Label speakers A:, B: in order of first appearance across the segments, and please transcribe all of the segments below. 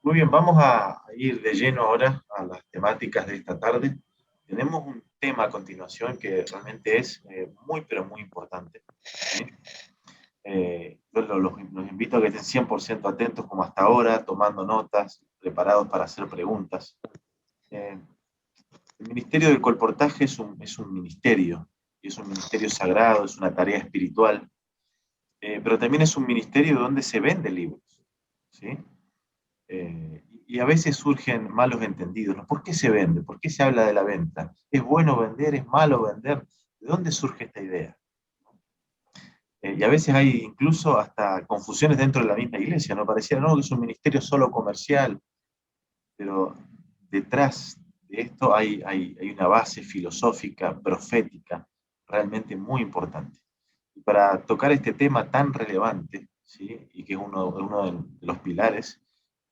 A: Muy bien, vamos a ir de lleno ahora a las temáticas de esta tarde. Tenemos un tema a continuación que realmente es muy, pero muy importante. ¿Sí? Los invito a que estén 100% atentos como hasta ahora, tomando notas, preparados para hacer preguntas. Eh, el Ministerio del Colportaje es un ministerio, y es un ministerio sagrado, es una tarea espiritual, pero también es un ministerio donde se venden libros. ¿Sí? Y a veces surgen malos entendidos, ¿no? ¿Por qué se vende? ¿Por qué se habla de la venta? ¿Es bueno vender? ¿Es malo vender? ¿De dónde surge esta idea? Y a veces hay incluso hasta confusiones dentro de la misma iglesia, ¿no? Pareciera, no, que es un ministerio solo comercial, pero detrás de esto hay una base filosófica, profética, realmente muy importante. Y para tocar este tema tan relevante, ¿sí? Y que es uno de los pilares,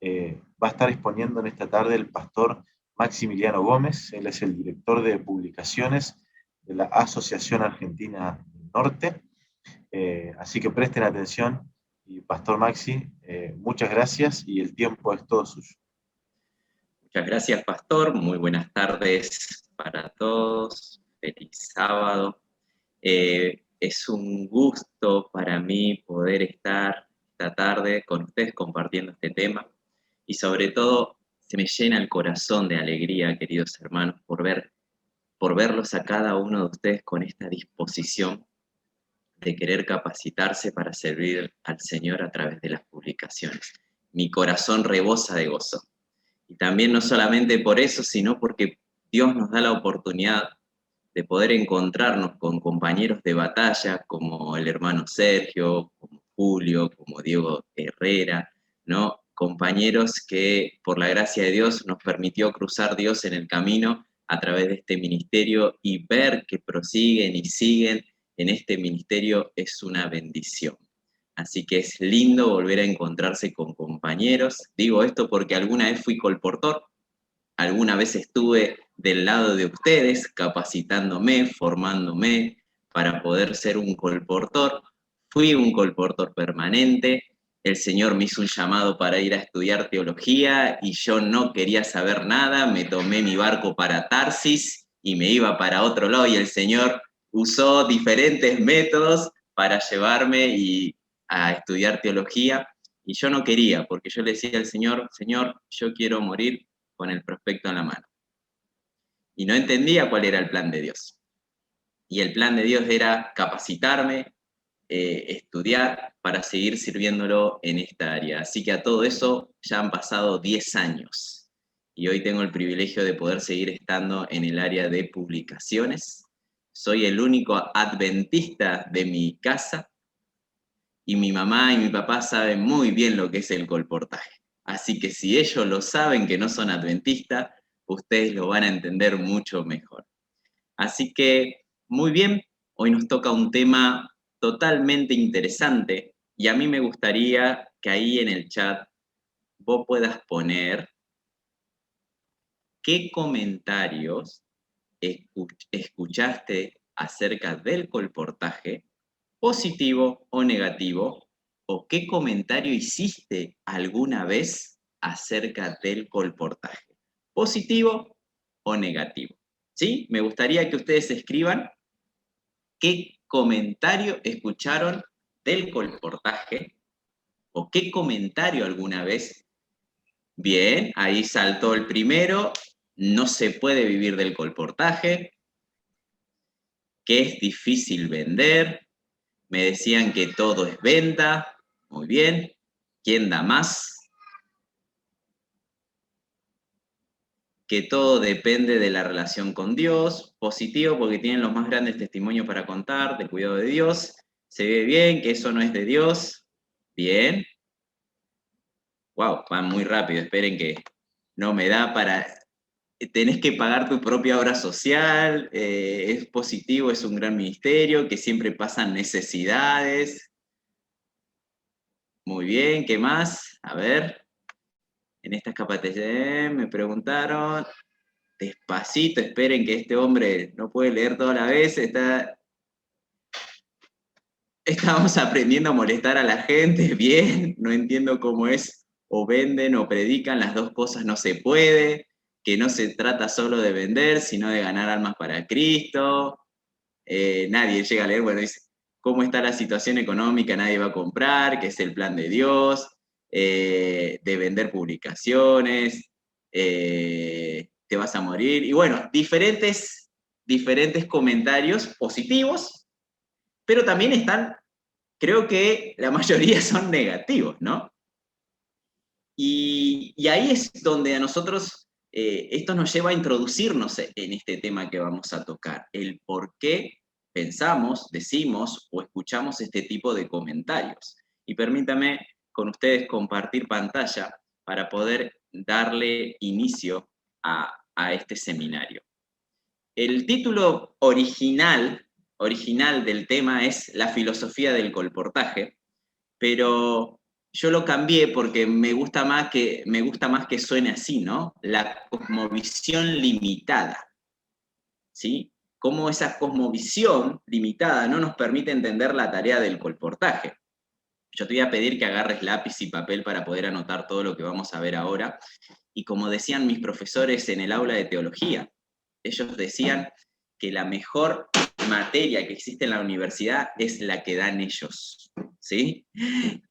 A: va a estar exponiendo en esta tarde el pastor Maximiliano Gómez. Él es el director de publicaciones de la Asociación Argentina del Norte. Así que presten atención. Y Pastor Maxi, muchas gracias y el tiempo es todo suyo.
B: Muchas gracias, Pastor. Muy buenas tardes para todos. Feliz sábado. Es un gusto para mí poder estar esta tarde con ustedes compartiendo este tema. Y sobre todo, se me llena el corazón de alegría, queridos hermanos, por verlos a cada uno de ustedes con esta disposición de querer capacitarse para servir al Señor a través de las publicaciones. Mi corazón rebosa de gozo. Y también no solamente por eso, sino porque Dios nos da la oportunidad de poder encontrarnos con compañeros de batalla como el hermano Sergio, como Julio, como Diego Herrera, ¿no? Compañeros que por la gracia de Dios nos permitió cruzar Dios en el camino a través de este ministerio, y ver que prosiguen y siguen en este ministerio es una bendición. Así que es lindo volver a encontrarse con compañeros. Digo esto porque alguna vez fui colportor, alguna vez estuve del lado de ustedes capacitándome, formándome para poder ser un colportor. Fui un colportor permanente. El Señor me hizo un llamado para ir a estudiar teología y yo no quería saber nada. Me tomé mi barco para Tarsis y me iba para otro lado, y el Señor usó diferentes métodos para llevarme a estudiar teología. Y yo no quería, porque yo le decía al Señor: Señor, yo quiero morir con el prospecto en la mano. Y no entendía cuál era el plan de Dios. Y el plan de Dios era capacitarme, estudiar para seguir sirviéndolo en esta área. Así que a todo eso ya han pasado 10 años. Y hoy tengo el privilegio de poder seguir estando en el área de publicaciones. Soy el único adventista de mi casa, y mi mamá y mi papá saben muy bien lo que es el colportaje. Así que si ellos lo saben, que no son adventistas, ustedes lo van a entender mucho mejor. Así que, muy bien, hoy nos toca un tema totalmente interesante, y a mí me gustaría que ahí en el chat vos puedas poner qué comentarios escuchaste acerca del colportaje, positivo o negativo, o qué comentario hiciste alguna vez acerca del colportaje, positivo o negativo. ¿Sí? Me gustaría que ustedes escriban qué comentario escucharon del colportaje, o qué comentario alguna vez. Bien, ahí saltó el primero: no se puede vivir del colportaje, que es difícil vender. Me decían que todo es venta. Muy bien. ¿Quién da más? Que todo depende de la relación con Dios. Positivo, porque tienen los más grandes testimonios para contar del cuidado de Dios. Se ve bien, que eso no es de Dios. Bien. Wow, van muy rápido. Esperen que no me da para... Tenés que pagar tu propia obra social. Es positivo, es un gran ministerio, que siempre pasan necesidades. Muy bien, ¿qué más? A ver, en estas capacidades me preguntaron, despacito, esperen que este hombre no puede leer toda la vez, estamos aprendiendo a molestar a la gente, bien, no entiendo cómo es o venden o predican, las dos cosas no se puede, que no se trata solo de vender, sino de ganar almas para Cristo. Nadie llega a leer, bueno, dice, ¿cómo está la situación económica? Nadie va a comprar, que es el plan de Dios, de vender publicaciones, te vas a morir, y bueno, diferentes comentarios positivos, pero también están, creo que la mayoría son negativos, ¿no? Y ahí es donde a nosotros, esto nos lleva a introducirnos en este tema que vamos a tocar, el por qué pensamos, decimos o escuchamos este tipo de comentarios. Y permítame con ustedes compartir pantalla para poder darle inicio a este seminario. El título original del tema es La filosofía del colportaje, pero yo lo cambié porque me gusta más que suene así, ¿no? La cosmovisión limitada, ¿sí? Cómo esa cosmovisión limitada no nos permite entender la tarea del colportaje. Yo te voy a pedir que agarres lápiz y papel para poder anotar todo lo que vamos a ver ahora. Y como decían mis profesores en el aula de teología, ellos decían que la mejor materia que existe en la universidad es la que dan ellos, ¿sí?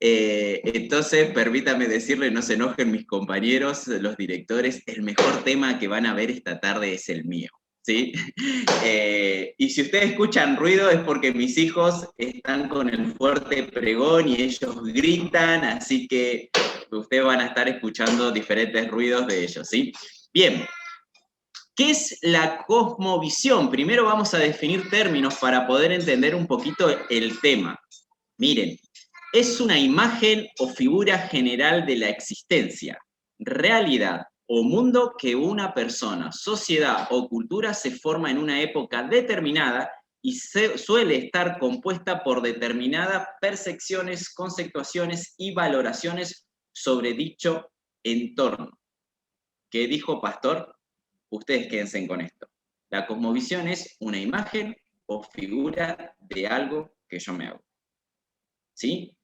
B: Entonces, permítame decirle, no se enojen mis compañeros, los directores, el mejor tema que van a ver esta tarde es el mío, ¿sí? Y si ustedes escuchan ruido es porque mis hijos están con el fuerte pregón y ellos gritan, así que ustedes van a estar escuchando diferentes ruidos de ellos, ¿sí? Bien. ¿Qué es la cosmovisión? Primero vamos a definir términos para poder entender un poquito el tema. Miren, es una imagen o figura general de la existencia, realidad o mundo que una persona, sociedad o cultura se forma en una época determinada y suele estar compuesta por determinadas percepciones, conceptuaciones y valoraciones sobre dicho entorno. ¿Qué dijo Pastor? Ustedes quédense con esto. La cosmovisión es una imagen o figura de algo que yo me hago. ¿Sí?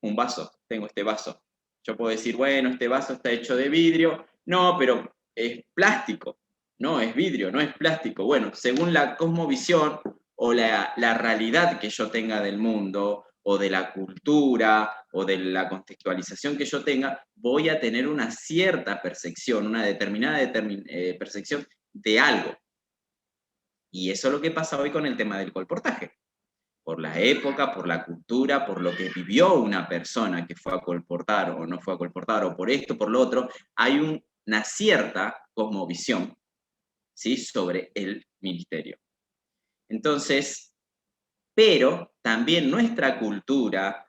B: Un vaso, tengo este vaso. Yo puedo decir, bueno, este vaso está hecho de vidrio. No, pero es plástico. No, es vidrio, no es plástico. Bueno, según la cosmovisión o la realidad que yo tenga del mundo, o de la cultura, o de la contextualización que yo tenga, voy a tener una cierta percepción, una determinada percepción de algo. Y eso es lo que pasa hoy con el tema del colportaje. Por la época, por la cultura, por lo que vivió una persona que fue a colportar o no fue a colportar, o por esto, por lo otro, hay una cierta cosmovisión, ¿sí?, sobre el ministerio. Entonces, pero también nuestra cultura,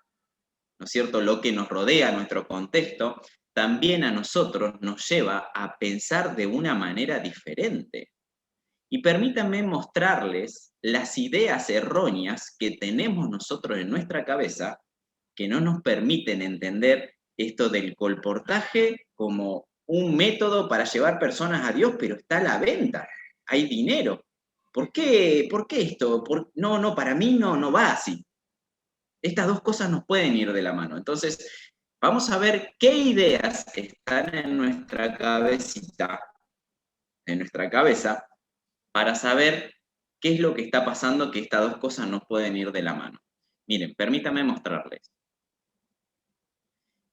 B: ¿no es cierto?, lo que nos rodea, nuestro contexto, también a nosotros nos lleva a pensar de una manera diferente. Y permítanme mostrarles las ideas erróneas que tenemos nosotros en nuestra cabeza que no nos permiten entender esto del colportaje como un método para llevar personas a Dios, pero está a la venta, hay dinero. ¿Por qué esto? No, para mí no va así. Estas dos cosas nos pueden ir de la mano. Entonces, vamos a ver qué ideas están en nuestra cabecita, en nuestra cabeza, para saber qué es lo que está pasando, que estas dos cosas no pueden ir de la mano. Miren, permítanme mostrarles.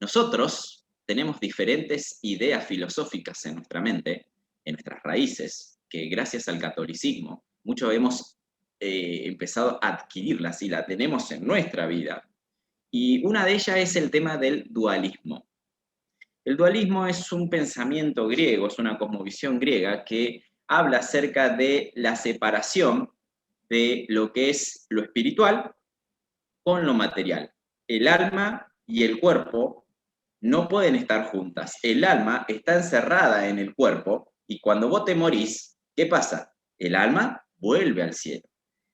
B: Nosotros tenemos diferentes ideas filosóficas en nuestra mente, en nuestras raíces, que gracias al catolicismo, muchos hemos empezado a adquirirlas y la tenemos en nuestra vida. Y una de ellas es el tema del dualismo. El dualismo es un pensamiento griego, es una cosmovisión griega que habla acerca de la separación de lo que es lo espiritual con lo material. El alma y el cuerpo no pueden estar juntas. El alma está encerrada en el cuerpo y cuando vos te morís, ¿qué pasa? El alma vuelve al cielo.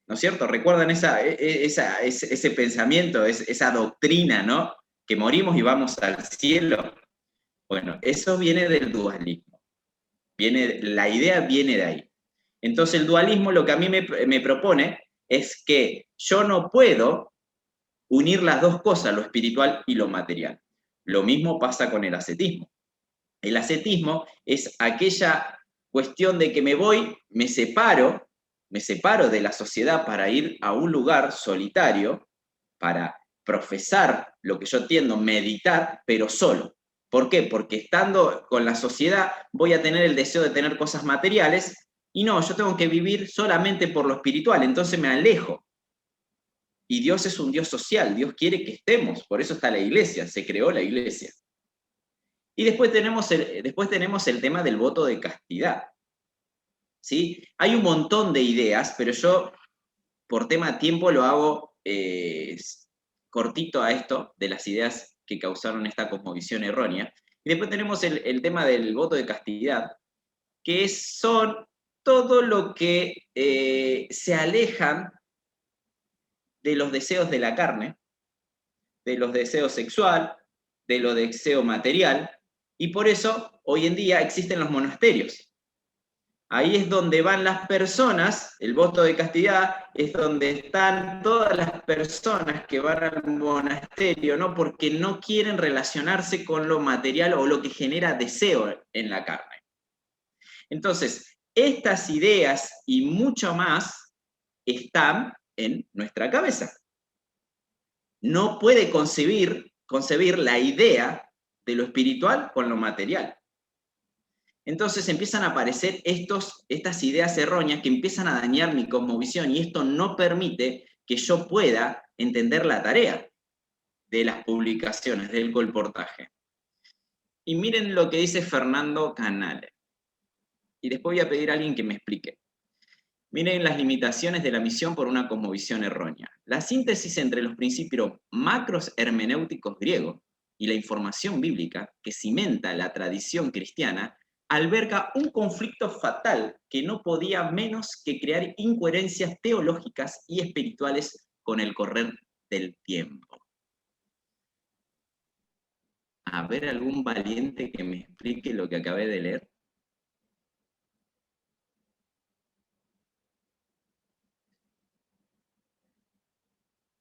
B: ¿No es cierto? ¿Recuerdan ese pensamiento, esa doctrina, ¿no? Que morimos y vamos al cielo. Bueno, eso viene del dualismo. La idea viene de ahí. Entonces el dualismo lo que a mí me propone es que yo no puedo unir las dos cosas, lo espiritual y lo material. Lo mismo pasa con el ascetismo. El ascetismo es aquella cuestión de que me separo de la sociedad para ir a un lugar solitario, para profesar lo que yo entiendo, meditar, pero solo. ¿Por qué? Porque estando con la sociedad voy a tener el deseo de tener cosas materiales y no, yo tengo que vivir solamente por lo espiritual, entonces me alejo. Y Dios es un Dios social, Dios quiere que estemos, por eso está la iglesia, se creó la iglesia. Y después tenemos el tema del voto de castidad. ¿Sí? Hay un montón de ideas, pero yo por tema de tiempo lo hago cortito a esto, de las ideas que causaron esta cosmovisión errónea. Y después tenemos el tema del voto de castidad, que son todo lo que se alejan de los deseos de la carne, de los deseos sexual, de los deseos material, y por eso hoy en día existen los monasterios. Ahí es donde van las personas, el voto de castidad, es donde están todas las personas que van al monasterio, ¿no? Porque no quieren relacionarse con lo material o lo que genera deseo en la carne. Entonces, estas ideas y mucho más están en nuestra cabeza. No puede concebir la idea de lo espiritual con lo material. Entonces empiezan a aparecer estas ideas erróneas que empiezan a dañar mi cosmovisión y esto no permite que yo pueda entender la tarea de las publicaciones, del colportaje. Y miren lo que dice Fernando Canale. Y después voy a pedir a alguien que me explique. Miren las limitaciones de la misión por una cosmovisión errónea. La síntesis entre los principios macros hermenéuticos griegos y la información bíblica que cimenta la tradición cristiana alberga un conflicto fatal que no podía menos que crear incoherencias teológicas y espirituales con el correr del tiempo. A ver, algún valiente que me explique lo que acabé de leer.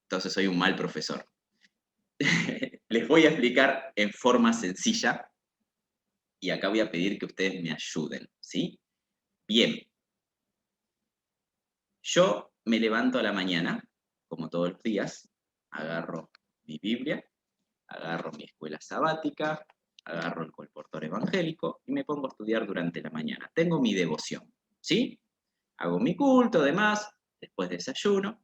B: Entonces soy un mal profesor. Les voy a explicar en forma sencilla y acá voy a pedir que ustedes me ayuden, ¿sí? Bien. Yo me levanto a la mañana, como todos los días, agarro mi Biblia, agarro mi escuela sabática, agarro el colportor evangélico y me pongo a estudiar durante la mañana. Tengo mi devoción, ¿sí? Hago mi culto, demás, después desayuno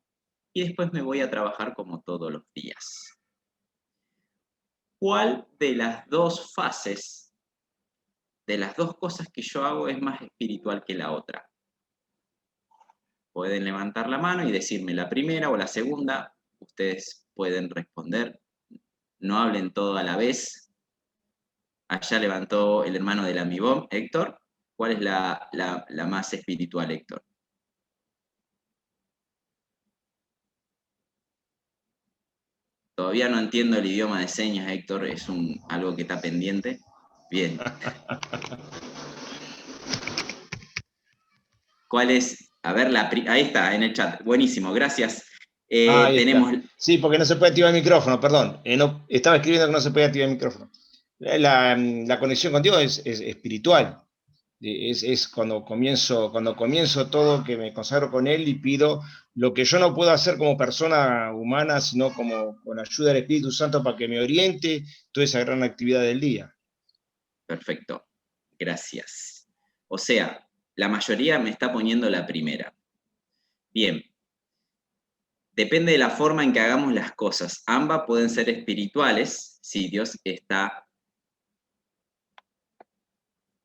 B: y después me voy a trabajar como todos los días. ¿Cuál de las dos fases, de las dos cosas que yo hago es más espiritual que la otra? Pueden levantar la mano y decirme la primera o la segunda. Ustedes pueden responder. No hablen todo a la vez. Allá levantó el hermano del amigón, Héctor. ¿Cuál es la más espiritual, Héctor? Todavía no entiendo el idioma de señas, Héctor. Es algo que está pendiente. Bien. ¿Cuál es? A ver, ahí está, en el chat. Buenísimo, gracias.
C: Tenemos... Sí, porque no se puede activar el micrófono, perdón. No, estaba escribiendo que no se puede activar el micrófono. La conexión contigo es espiritual. Es cuando comienzo todo, que me consagro con Él y pido lo que yo no puedo hacer como persona humana, sino como con ayuda del Espíritu Santo para que me oriente toda esa gran actividad del día.
B: Perfecto, gracias. O sea, la mayoría me está poniendo la primera. Bien. Depende de la forma en que hagamos las cosas. Ambas pueden ser espirituales si Dios está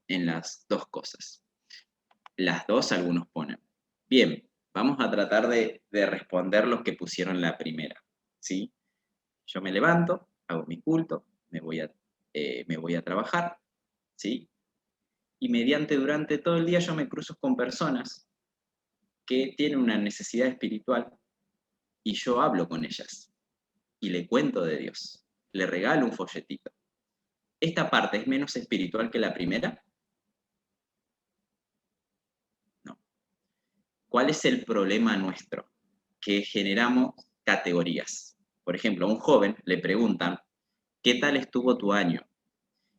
B: en las dos cosas. Las dos algunos ponen. Bien, vamos a tratar de responder los que pusieron la primera. ¿Sí? Yo me levanto, hago mi culto, me voy a trabajar, ¿sí? Y durante todo el día yo me cruzo con personas que tienen una necesidad espiritual y yo hablo con ellas y le cuento de Dios, le regalo un folletito. ¿Esta parte es menos espiritual que la primera? No. ¿Cuál es el problema nuestro? Que generamos categorías. Por ejemplo, a un joven le preguntan, ¿qué tal estuvo tu año?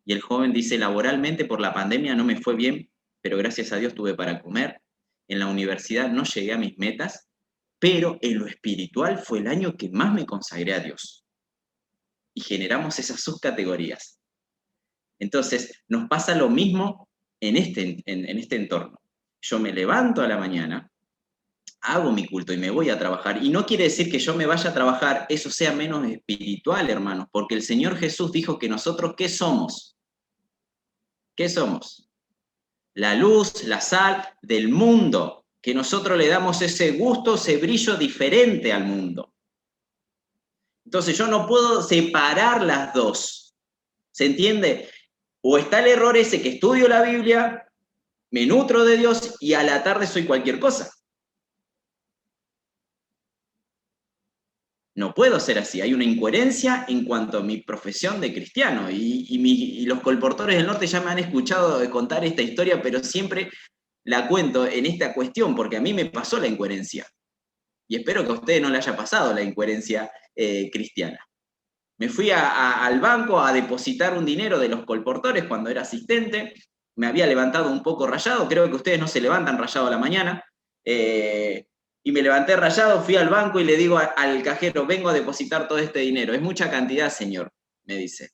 B: Y el joven dice, laboralmente por la pandemia no me fue bien, pero gracias a Dios tuve para comer. En la universidad no llegué a mis metas, pero en lo espiritual fue el año que más me consagré a Dios. Y generamos esas subcategorías. Entonces, nos pasa lo mismo en este entorno. Yo me levanto a la mañana, hago mi culto y me voy a trabajar. Y no quiere decir que yo me vaya a trabajar, eso sea menos espiritual, hermanos, porque el Señor Jesús dijo que nosotros, ¿qué somos? ¿Qué somos? La luz, la sal del mundo, que nosotros le damos ese gusto, ese brillo diferente al mundo. Entonces yo no puedo separar las dos, ¿se entiende? O está el error ese que estudio la Biblia, me nutro de Dios y a la tarde soy cualquier cosa. No puedo ser así, hay una incoherencia en cuanto a mi profesión de cristiano y los colportores del norte ya me han escuchado contar esta historia, pero siempre la cuento en esta cuestión porque a mí me pasó la incoherencia y espero que a ustedes no le haya pasado la incoherencia cristiana. Me fui al banco a depositar un dinero de los colportores cuando era asistente, me había levantado un poco rayado, creo que ustedes no se levantan rayado a la mañana, y me levanté rayado, fui al banco y le digo al cajero, vengo a depositar todo este dinero. Es mucha cantidad, señor, me dice.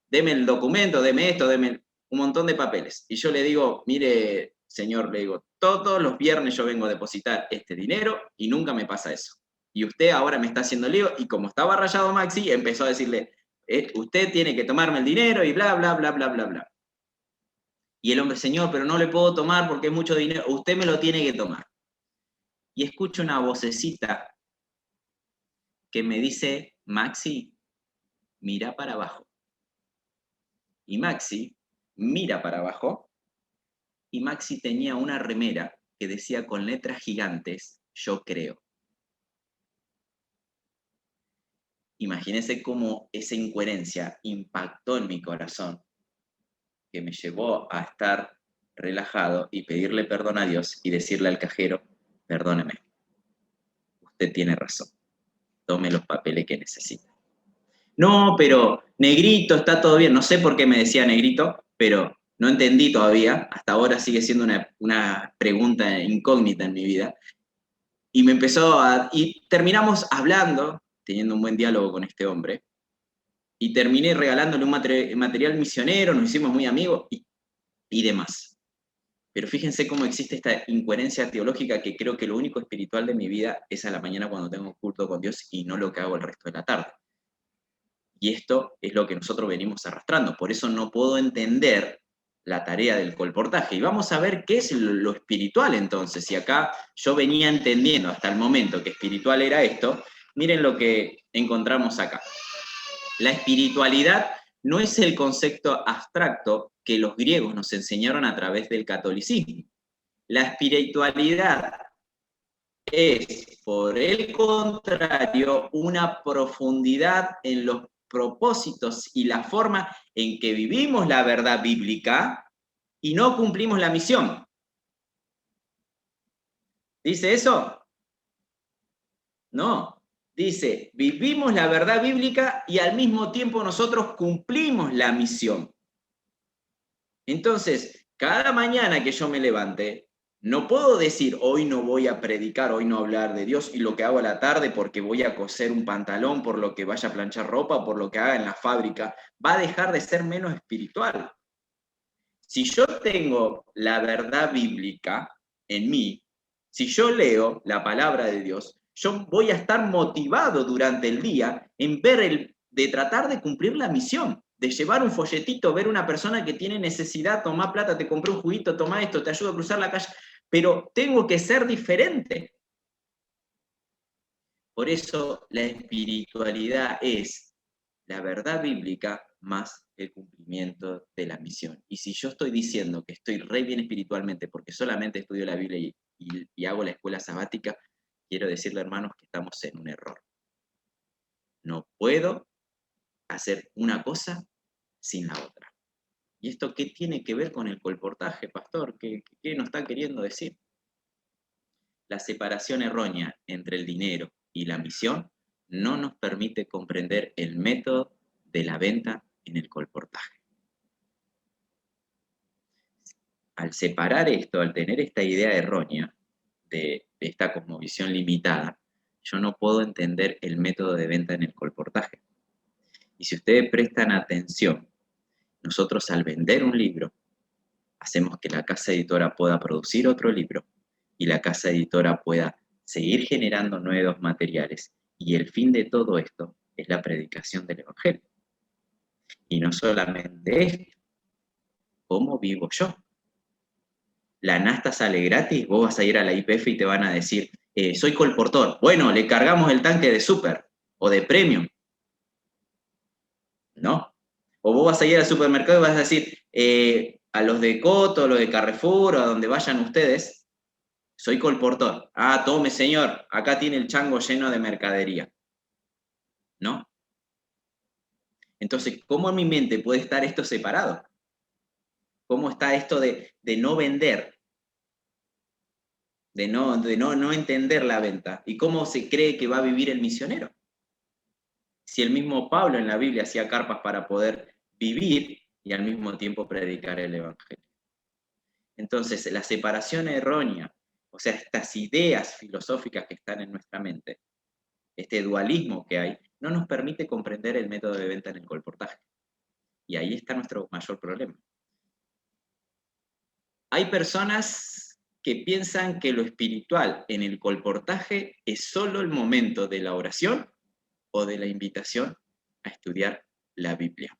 B: Deme el documento, deme esto, deme un montón de papeles. Y yo le digo, mire, señor, le digo, todos los viernes yo vengo a depositar este dinero y nunca me pasa eso. Y usted ahora me está haciendo lío, y como estaba rayado Maxi, empezó a decirle, usted tiene que tomarme el dinero y bla, bla, bla, bla, bla, bla. Y el hombre, señor, pero no le puedo tomar porque es mucho dinero, usted me lo tiene que tomar. Y escucho una vocecita que me dice, Maxi, mira para abajo. Y Maxi mira para abajo, y Maxi tenía una remera que decía con letras gigantes, yo creo. Imagínense cómo esa incoherencia impactó en mi corazón, que me llevó a estar relajado y pedirle perdón a Dios y decirle al cajero, perdóneme, usted tiene razón, tome los papeles que necesita. No, pero negrito, está todo bien. No sé por qué me decía negrito, pero no entendí todavía. Hasta ahora sigue siendo una pregunta incógnita en mi vida. Y y terminamos hablando, teniendo un buen diálogo con este hombre, y terminé regalándole un material misionero, nos hicimos muy amigos y demás. Pero fíjense cómo existe esta incoherencia teológica, que creo que lo único espiritual de mi vida es a la mañana cuando tengo culto con Dios y no lo que hago el resto de la tarde. Y esto es lo que nosotros venimos arrastrando. Por eso no puedo entender la tarea del colportaje. Y vamos a ver qué es lo espiritual entonces. Y acá yo venía entendiendo hasta el momento que espiritual era esto. Miren lo que encontramos acá. La espiritualidad no es el concepto abstracto que los griegos nos enseñaron a través del catolicismo. La espiritualidad es, por el contrario, una profundidad en los propósitos y la forma en que vivimos la verdad bíblica y no cumplimos la misión. ¿Dice eso? No. Dice, vivimos la verdad bíblica y al mismo tiempo nosotros cumplimos la misión. Entonces, cada mañana que yo me levante, no puedo decir, hoy no voy a predicar, hoy no hablar de Dios, y lo que hago a la tarde porque voy a coser un pantalón, por lo que vaya a planchar ropa, por lo que haga en la fábrica, va a dejar de ser menos espiritual. Si yo tengo la verdad bíblica en mí, si yo leo la palabra de Dios, yo voy a estar motivado durante el día en de tratar de cumplir la misión, de llevar un folletito, ver una persona que tiene necesidad, tomá plata, te compré un juguito, tomá esto, te ayudo a cruzar la calle, pero tengo que ser diferente. Por eso la espiritualidad es la verdad bíblica más el cumplimiento de la misión. Y si yo estoy diciendo que estoy re bien espiritualmente porque solamente estudio la Biblia y hago la escuela sabática, quiero decirle, hermanos, que estamos en un error. No puedo hacer una cosa sin la otra. ¿Y esto qué tiene que ver con el colportaje, pastor? ¿Qué nos está queriendo decir? La separación errónea entre el dinero y la misión no nos permite comprender el método de la venta en el colportaje. Al separar esto, al tener esta idea errónea de esta cosmovisión limitada, yo no puedo entender el método de venta en el colportaje. Y si ustedes prestan atención, nosotros al vender un libro, hacemos que la casa editora pueda producir otro libro y la casa editora pueda seguir generando nuevos materiales. Y el fin de todo esto es la predicación del Evangelio. Y no solamente esto, ¿cómo vivo yo? La nafta sale gratis, vos vas a ir a la YPF y te van a decir, soy colportor. Bueno, le cargamos el tanque de super o de premium. ¿No? O vos vas a ir al supermercado y vas a decir, a los de Coto, a los de Carrefour, o a donde vayan ustedes, soy colportor. Ah, tome señor, acá tiene el chango lleno de mercadería. ¿No? Entonces, ¿cómo en mi mente puede estar esto separado? ¿Cómo está esto de no vender? De no entender la venta. ¿Y cómo se cree que va a vivir el misionero? Si el mismo Pablo en la Biblia hacía carpas para poder vivir y al mismo tiempo predicar el Evangelio. Entonces, la separación errónea, o sea, estas ideas filosóficas que están en nuestra mente, este dualismo que hay, no nos permite comprender el método de venta en el colportaje. Y ahí está nuestro mayor problema. Hay personas que piensan que lo espiritual en el colportaje es solo el momento de la oración o de la invitación a estudiar la Biblia.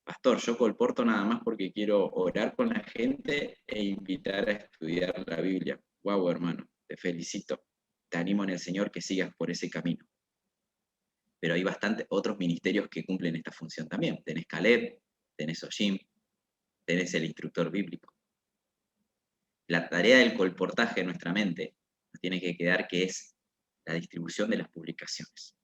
B: Pastor, yo colporto nada más porque quiero orar con la gente e invitar a estudiar la Biblia. Guau, hermano, te felicito. Te animo en el Señor que sigas por ese camino. Pero hay bastantes otros ministerios que cumplen esta función también. Tenés Caleb, tenés Ojim, tenés el instructor bíblico. La tarea del colportaje en nuestra mente nos tiene que quedar que es la distribución de las publicaciones.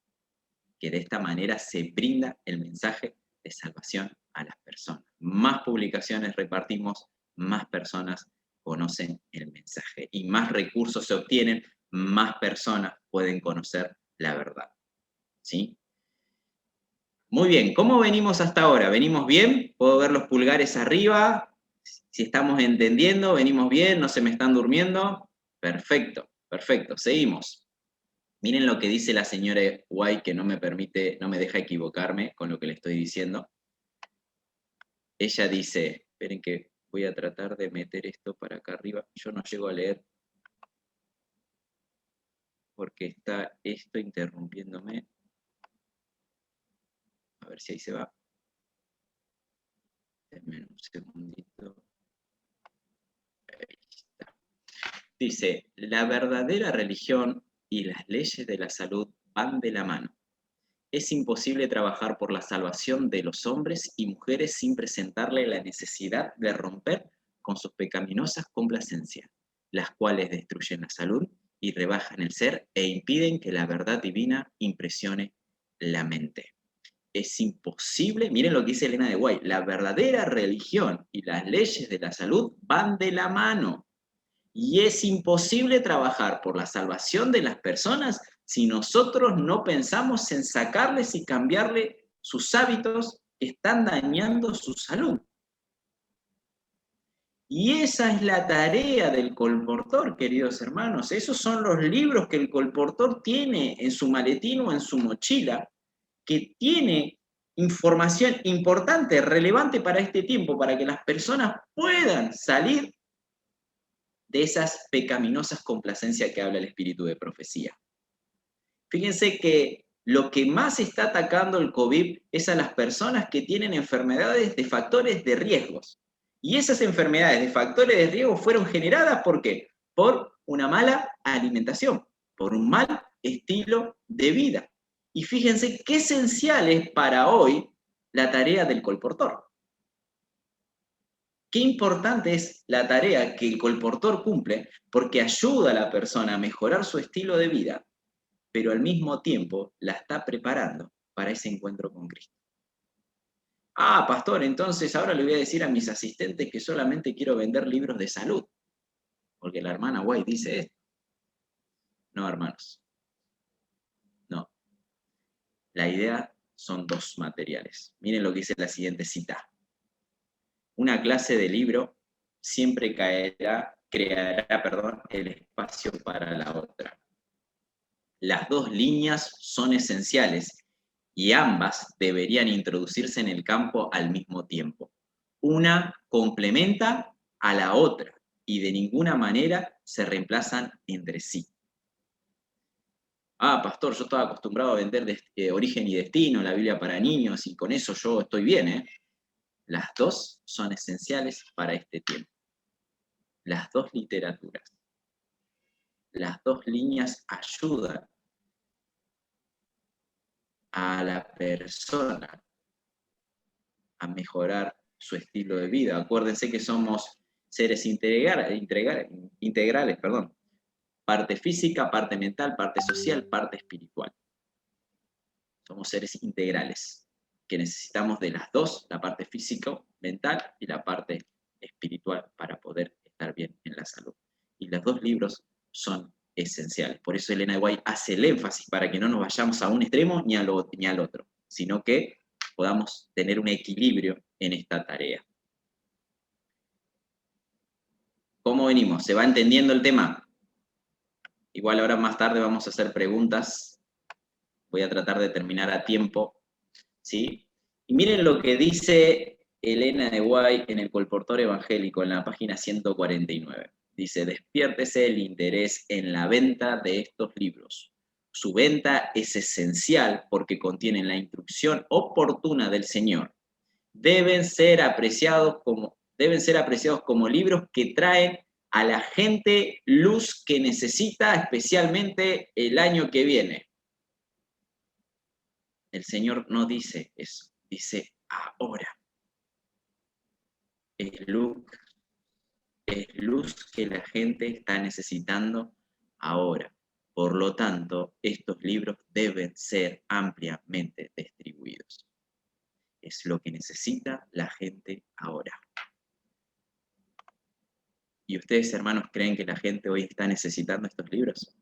B: Que de esta manera se brinda el mensaje de salvación a las personas. Más publicaciones repartimos, más personas conocen el mensaje y más recursos se obtienen, más personas pueden conocer la verdad. ¿Sí? Muy bien, ¿cómo venimos hasta ahora? ¿Venimos bien? ¿Puedo ver los pulgares arriba? Si estamos entendiendo, ¿venimos bien? ¿No se me están durmiendo? Perfecto, perfecto, seguimos. Miren lo que dice la señora White, que no me deja equivocarme con lo que le estoy diciendo. Ella dice, esperen que voy a tratar de meter esto para acá arriba. Yo no llego a leer porque está esto interrumpiéndome. A ver si ahí se va. Denme un segundito. Ahí está. Dice, la verdadera religión y las leyes de la salud van de la mano. Es imposible trabajar por la salvación de los hombres y mujeres sin presentarle la necesidad de romper con sus pecaminosas complacencias, las cuales destruyen la salud y rebajan el ser e impiden que la verdad divina impresione la mente. Es imposible, miren lo que dice Elena de White, la verdadera religión y las leyes de la salud van de la mano. Y es imposible trabajar por la salvación de las personas si nosotros no pensamos en sacarles y cambiarle sus hábitos que están dañando su salud. Y esa es la tarea del colportor, queridos hermanos. Esos son los libros que el colportor tiene en su maletín o en su mochila, que tiene información importante, relevante para este tiempo, para que las personas puedan salir de esas pecaminosas complacencias que habla el espíritu de profecía. Fíjense que lo que más está atacando el COVID es a las personas que tienen enfermedades de factores de riesgos. Y esas enfermedades de factores de riesgo fueron generadas ¿por qué? Por una mala alimentación, por un mal estilo de vida. Y fíjense qué esencial es para hoy la tarea del colportor. Qué importante es la tarea que el colportor cumple porque ayuda a la persona a mejorar su estilo de vida, pero al mismo tiempo la está preparando para ese encuentro con Cristo. Ah, pastor, entonces ahora le voy a decir a mis asistentes que solamente quiero vender libros de salud, porque la hermana White dice esto. No, hermanos. No. La idea son 2 materiales. Miren lo que dice la siguiente cita. Una clase de libro siempre creará el espacio para la otra. Las 2 líneas son esenciales y ambas deberían introducirse en el campo al mismo tiempo. Una complementa a la otra y de ninguna manera se reemplazan entre sí. Ah, pastor, yo estaba acostumbrado a vender Origen y Destino, la Biblia para niños, y con eso yo estoy bien, ¿eh? Las 2 son esenciales para este tiempo. Las 2 literaturas. Las 2 líneas ayudan a la persona a mejorar su estilo de vida. Acuérdense que somos seres integrales, parte física, parte mental, parte social, parte espiritual. Somos seres integrales, que necesitamos de las 2, la parte físico-mental y la parte espiritual, para poder estar bien en la salud. Y los 2 libros son esenciales. Por eso Elena de White hace el énfasis para que no nos vayamos a un extremo ni al otro, sino que podamos tener un equilibrio en esta tarea. ¿Cómo venimos? ¿Se va entendiendo el tema? Igual ahora más tarde vamos a hacer preguntas. Voy a tratar de terminar a tiempo, ¿sí? Y miren lo que dice Elena de White en el Colportor Evangélico, en la página 149. Dice: despiértese el interés en la venta de estos libros. Su venta es esencial porque contienen la instrucción oportuna del Señor. Deben ser apreciados como libros que traen a la gente luz que necesita, especialmente el año que viene. El Señor no dice eso, dice ahora. Es luz que la gente está necesitando ahora. Por lo tanto, estos libros deben ser ampliamente distribuidos. Es lo que necesita la gente ahora. ¿Y ustedes, hermanos, creen que la gente hoy está necesitando estos libros?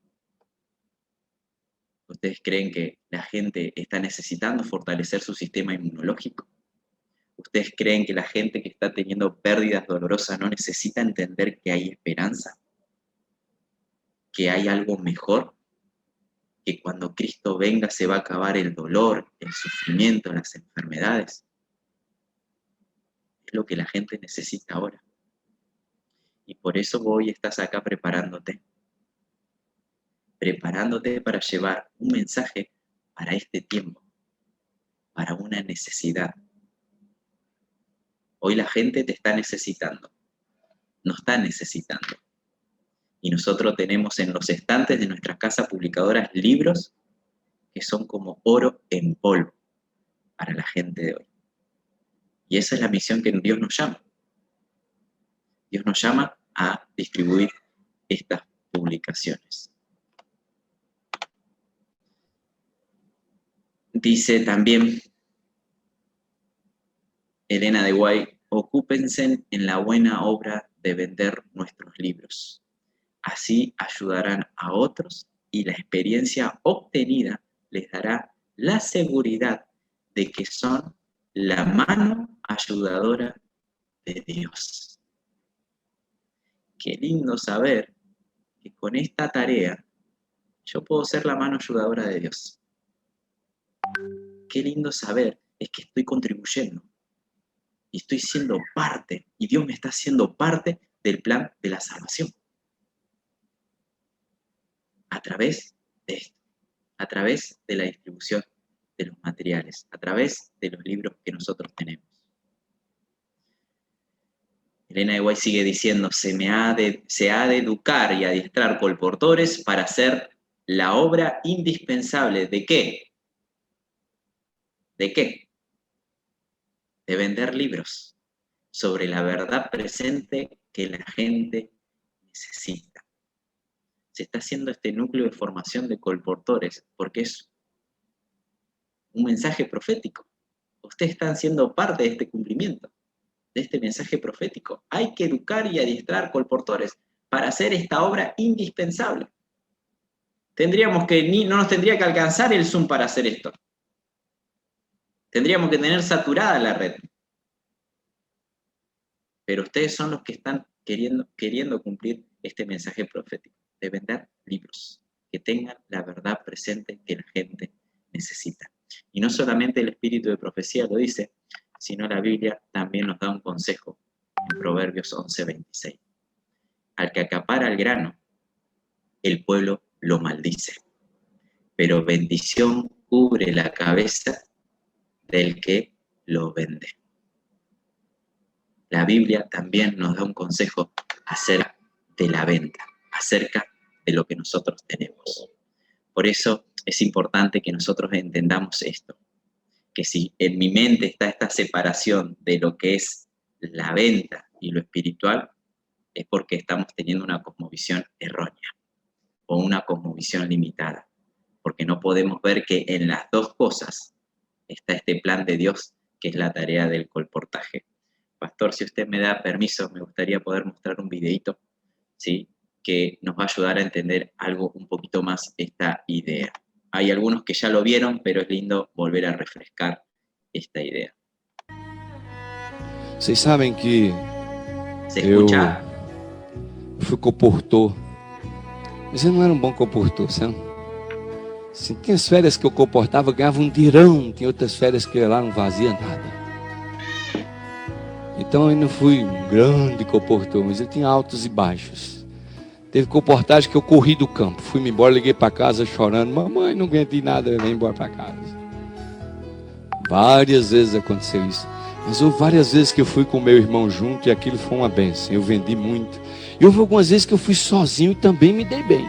B: ¿Ustedes creen que la gente está necesitando fortalecer su sistema inmunológico? ¿Ustedes creen que la gente que está teniendo pérdidas dolorosas no necesita entender que hay esperanza? ¿Que hay algo mejor? ¿Que cuando Cristo venga se va a acabar el dolor, el sufrimiento, las enfermedades? Es lo que la gente necesita ahora. Y por eso hoy estás acá preparándote para llevar un mensaje para este tiempo, para una necesidad. Hoy la gente te está necesitando, nos está necesitando. Y nosotros tenemos en los estantes de nuestras casas publicadoras libros que son como oro en polvo para la gente de hoy. Y esa es la misión que Dios nos llama. Dios nos llama a distribuir estas publicaciones. Dice también Elena de White: ocúpense en la buena obra de vender nuestros libros. Así ayudarán a otros y la experiencia obtenida les dará la seguridad de que son la mano ayudadora de Dios. Qué lindo saber que con esta tarea yo puedo ser la mano ayudadora de Dios. Qué lindo saber es que estoy contribuyendo y estoy siendo parte, y Dios me está haciendo parte del plan de la salvación. A través de esto, a través de la distribución de los materiales, a través de los libros que nosotros tenemos. Elena de White sigue diciendo: se ha de educar y adiestrar colportores para hacer la obra indispensable. ¿De qué? ¿De qué? De vender libros sobre la verdad presente que la gente necesita. Se está haciendo este núcleo de formación de colportores porque es un mensaje profético. Ustedes están siendo parte de este cumplimiento, de este mensaje profético. Hay que educar y adiestrar colportores para hacer esta obra indispensable. No nos tendría que alcanzar el Zoom para hacer esto. Tendríamos que tener saturada la red. Pero ustedes son los que están queriendo cumplir este mensaje profético, de vender libros, que tengan la verdad presente que la gente necesita. Y no solamente el espíritu de profecía lo dice, sino la Biblia también nos da un consejo en Proverbios 11:26. Al que acapara el grano, el pueblo lo maldice, pero bendición cubre la cabeza del que lo vende. La Biblia también nos da un consejo acerca de la venta, acerca de lo que nosotros tenemos. Por eso es importante que nosotros entendamos esto, que si en mi mente está esta separación de lo que es la venta y lo espiritual, es porque estamos teniendo una cosmovisión errónea o una cosmovisión limitada, porque no podemos ver que en las dos cosas está este plan de Dios, que es la tarea del colportaje. Pastor, si usted me da permiso, me gustaría poder mostrar un videito, ¿sí?, que nos va a ayudar a entender algo un poquito más esta idea. Hay algunos que ya lo vieron, pero es lindo volver a refrescar esta idea.
D: Vocês sabem que
B: ¿Se escucha?
D: eu fui comportor, mas eu não era um bom comportor, sabe? Assim, tinha as férias que eu comportava, eu ganhava um dirão, tinha outras férias que eu ia lá, não fazia nada. Então eu não fui um grande comportor, mas eu tinha altos e baixos. Teve comportagem que eu corri do campo, fui-me embora, liguei para casa chorando, mamãe, não aguentei nada, eu nem embora para casa. Várias vezes aconteceu isso. Mas houve várias vezes que eu fui com meu irmão junto e aquilo foi uma bênção, eu vendi muito. E houve algumas vezes que eu fui sozinho e também me dei bem.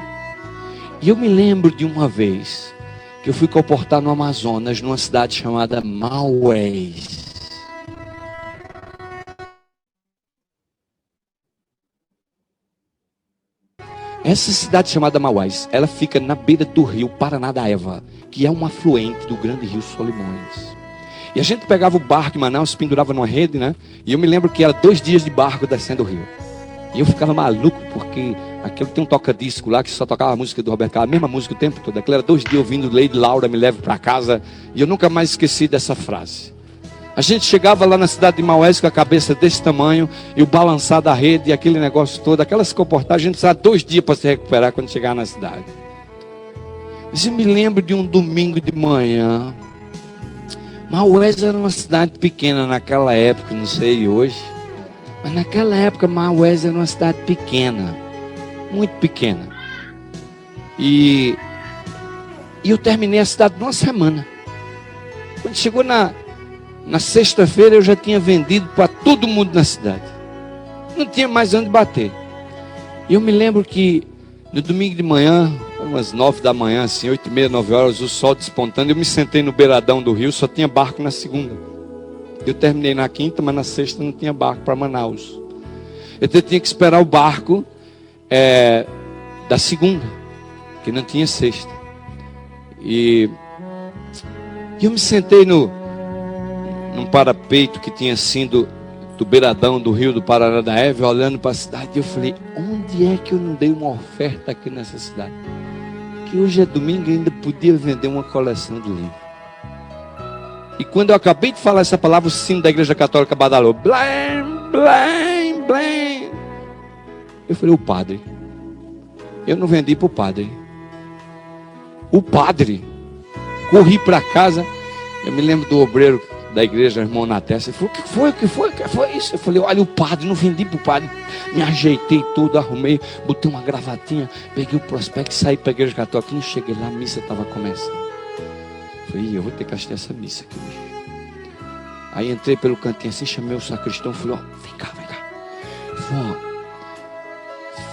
D: E eu me lembro de uma vez que eu fui comportar no Amazonas, numa cidade chamada Maués. Essa cidade chamada Maués, ela fica na beira do rio Paranaíba, que é um afluente do grande rio Solimões. E a gente pegava o barco em Manaus, pendurava numa rede, né? E eu me lembro que era 2 dias de barco descendo o rio. E eu ficava maluco, porque aquele tem um toca-disco lá que só tocava a música do Roberto Carlos, a mesma música o tempo todo. Aquilo era 2 dias ouvindo Lady Laura me leve para casa. E eu nunca mais esqueci dessa frase. A gente chegava lá na cidade de Maués com a cabeça desse tamanho, e o balançar da rede, e aquele negócio todo, aquelas comportagens, a gente precisava 2 dias para se recuperar quando chegar na cidade. Mas eu me lembro de um domingo de manhã. Maués era uma cidade pequena naquela época, não sei hoje, mas naquela época Maués era uma cidade pequena, muito pequena. E eu terminei a cidade numa semana. Quando chegou na sexta-feira eu já tinha vendido para todo mundo na cidade. Não tinha mais onde bater. E eu me lembro que no domingo de manhã, umas 9 da manhã, assim, 8h30, 9 horas, o sol despontando, eu me sentei no beiradão do rio, só tinha barco na segunda. Eu terminei na quinta, mas na sexta não tinha barco para Manaus. Eu tinha que esperar o barco da segunda, que não tinha sexta. E eu me sentei num parapeito que tinha sido do beiradão do rio do Paranaíba, olhando para a cidade, e eu falei, onde é que eu não dei uma oferta aqui nessa cidade? Que hoje é domingo e ainda podia vender uma coleção de livros. E quando eu acabei de falar essa palavra, o sino da igreja católica badalou, blém, blém, blém. Eu falei, o padre. Eu não vendi para o padre. O padre. Corri para casa, eu me lembro do obreiro da igreja, irmão na testa, ele falou, o que foi isso? Eu falei, olha o padre, não vendi para o padre. Me ajeitei todo, arrumei, botei uma gravatinha, peguei o prospecto e saí para a igreja católica. Quando cheguei lá, a missa estava começando. Eu falei, eu vou ter que assistir essa missa aqui hoje. Aí entrei pelo cantinho assim, chamei o sacristão, falei, vem cá. Eu falei,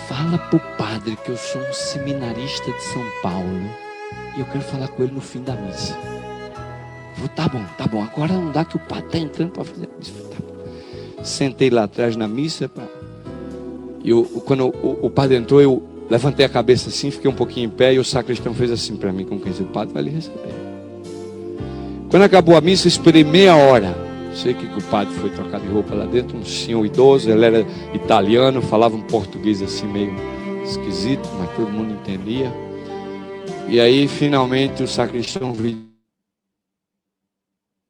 D: fala para o padre que eu sou um seminarista de São Paulo e eu quero falar com ele no fim da missa. Tá bom, agora não dá que o padre está entrando para fazer a missa. Tá bom. Sentei lá atrás na missa, e quando o padre entrou, eu levantei a cabeça assim, fiquei um pouquinho em pé, e o sacristão fez assim para mim, como quem diz, o padre vai lhe receber. Quando acabou a missa, eu esperei meia hora. Não sei que o padre foi trocar de roupa lá dentro, um senhor idoso, ele era italiano, falava um português assim meio esquisito, mas todo mundo entendia. E aí finalmente o sacristão veio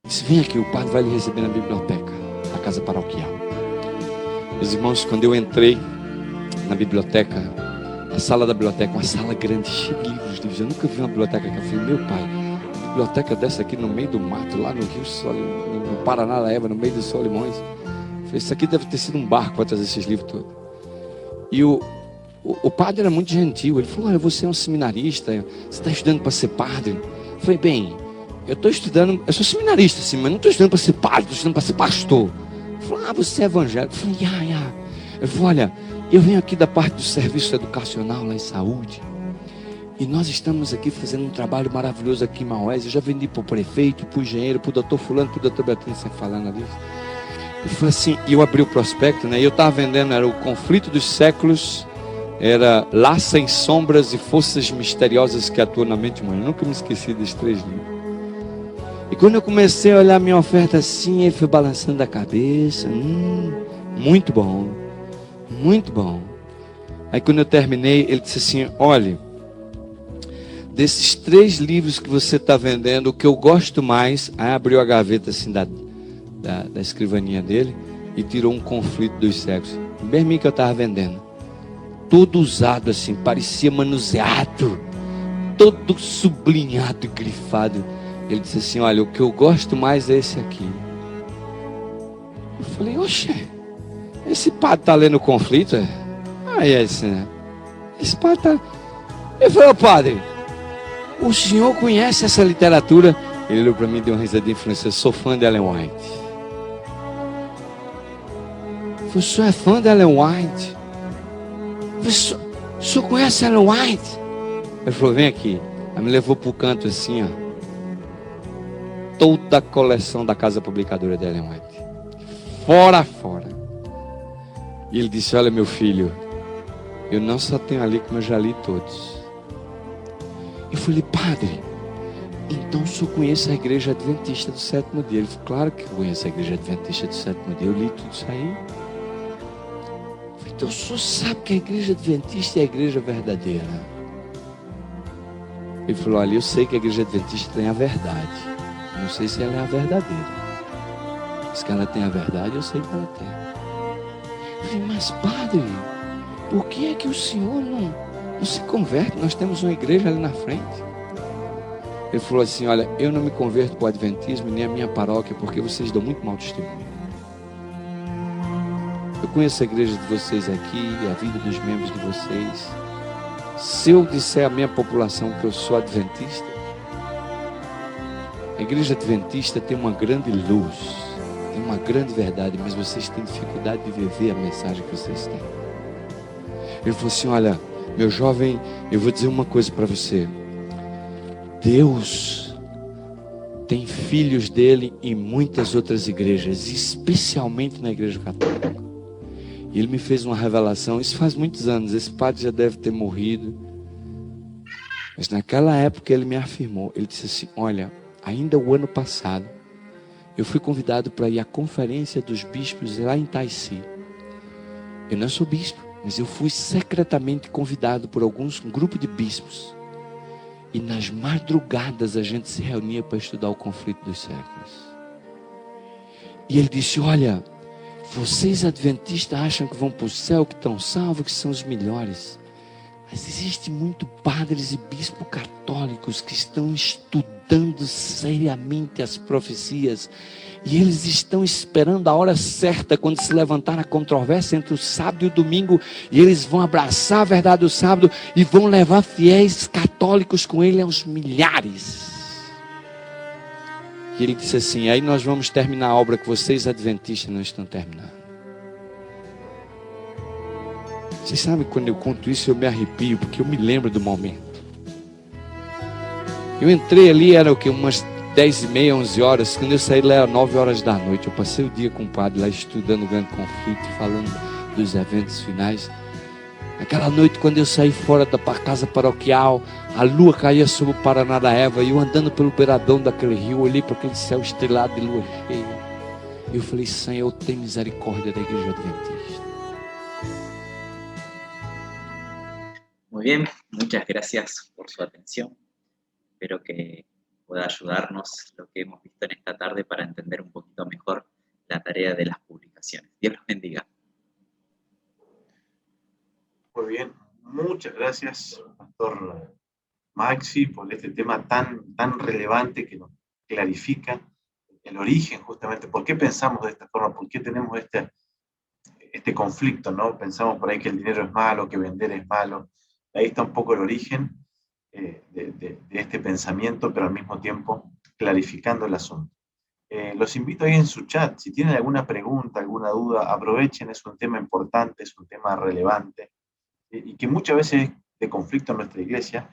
D: Disse, vem aqui, o padre vai lhe receber na biblioteca da casa paroquial. Meus irmãos, quando eu entrei na biblioteca, a sala da biblioteca, uma sala grande, cheia de livros. Eu nunca vi uma biblioteca que eu falei, meu pai, uma biblioteca dessa aqui no meio do mato, lá no Rio, no Paraná, da Eva, no meio dos Solimões. Eu falei, isso aqui deve ter sido um barco para trazer esses livros todos. E o padre era muito gentil. Ele falou, olha, você é um seminarista, você está estudando para ser padre? Eu falei, bem, eu estou estudando, eu sou seminarista, sim, mas não estou estudando para ser padre, estou estudando para ser pastor. Ele falou, você é evangélico? Eu falei, Eu falei, olha, eu venho aqui da parte do serviço educacional lá em saúde. E nós estamos aqui fazendo um trabalho maravilhoso aqui em Maués. Eu já vendi para o prefeito, para o engenheiro, para o doutor fulano, para o doutor Beatriz, sempre falando ali. Eu falei assim, e eu abri o prospecto, né? E eu estava vendendo, era o Conflito dos Séculos, era Lá Sem Sombras e Forças Misteriosas que Atuam na Mente Humana. Eu nunca me esqueci desses 3 livros. E quando eu comecei a olhar minha oferta assim, ele foi balançando a cabeça. Muito bom, muito bom. Aí quando eu terminei, ele disse assim, olha, desses 3 livros que você está vendendo, o que eu gosto mais, aí abriu a gaveta assim da escrivaninha dele e tirou um Conflito dos Séculos. Bem mim que eu estava vendendo. Todo usado assim, parecia manuseado, todo sublinhado e grifado. Ele disse assim, olha, o que eu gosto mais é esse aqui. Eu falei, oxe, esse padre está lendo o Conflito? Aí é esse, né? Esse padre está... Ele falou, padre, o senhor conhece essa literatura? Ele olhou para mim e deu uma risadinha e falou assim, eu sou fã de Ellen White. Eu falei, o senhor é fã de Ellen White? Eu falei, o senhor conhece Ellen White? Ele falou, vem aqui. Aí me levou para o canto assim, ó. Toda a coleção da Casa Publicadora de Ellen White. Fora. E ele disse, olha meu filho, eu não só tenho ali como eu já li todos. Eu falei, padre, então o senhor conhece a Igreja Adventista do Sétimo Dia? Ele falou, claro que eu conheço a Igreja Adventista do Sétimo Dia, eu li tudo isso aí. Eu falei, então o senhor sabe que a Igreja Adventista é a igreja verdadeira? Ele falou, olha, eu sei que a Igreja Adventista tem a verdade. Não sei se ela é a verdadeira. Se ela tem a verdade, eu sei que ela tem. Eu falei, mas padre, por que é que o senhor não se converte? Nós temos uma igreja ali na frente. Ele falou assim, olha, eu não me converto para o adventismo, nem a minha paróquia, porque vocês dão muito mau testemunho. Eu conheço a igreja de vocês aqui, a vida dos membros de vocês. Se eu disser à minha população que eu sou adventista, a igreja adventista tem uma grande luz, tem uma grande verdade, mas vocês têm dificuldade de viver a mensagem que vocês têm. Ele falou assim, olha, meu jovem, eu vou dizer uma coisa para você. Deus tem filhos dele em muitas outras igrejas, especialmente na igreja católica. E ele me fez uma revelação, isso faz muitos anos, esse padre já deve ter morrido. Mas naquela época ele me afirmou, ele disse assim, olha, ainda o ano passado, eu fui convidado para ir à conferência dos bispos lá em Taici. Eu não sou bispo, mas eu fui secretamente convidado por um grupo de bispos. E nas madrugadas a gente se reunia para estudar o Conflito dos Séculos. E ele disse, olha, vocês adventistas acham que vão para o céu, que estão salvos, que são os melhores. Mas existe muito padres e bispos católicos que estão estudando seriamente as profecias. E eles estão esperando a hora certa, quando se levantar a controvérsia entre o sábado e o domingo. E eles vão abraçar a verdade do sábado e vão levar fiéis católicos com ele aos milhares. E ele disse assim, aí nós vamos terminar a obra que vocês adventistas não estão terminando. Vocês sabem, quando eu conto isso eu me arrepio, porque eu me lembro do momento. Eu entrei ali, era o que? Umas 10h30, 11 horas. Quando eu saí lá era 9 horas da noite. Eu passei o dia com o padre lá estudando o grande conflito, falando dos eventos finais. Aquela noite, quando eu saí fora da casa paroquial, a lua caía sobre o Paraná da Eva, e eu andando pelo beiradão daquele rio, olhei para aquele céu estrelado de lua cheia. E eu falei, Senhor, tem misericórdia da igreja adventista.
B: Muy bien, muchas gracias por su atención. Espero que pueda ayudarnos lo que hemos visto en esta tarde para entender un poquito mejor la tarea de las publicaciones. Dios los bendiga.
A: Muy bien, muchas gracias, Pastor Maxi, por este tema tan relevante que nos clarifica el origen, justamente, por qué pensamos de esta forma, por qué tenemos este conflicto, ¿no? Pensamos por ahí que el dinero es malo, que vender es malo. Ahí está un poco el origen de este pensamiento, pero al mismo tiempo clarificando el asunto. Los invito ahí en su chat, si tienen alguna pregunta, alguna duda, aprovechen, es un tema importante, es un tema relevante, y que muchas veces es de conflicto en nuestra iglesia,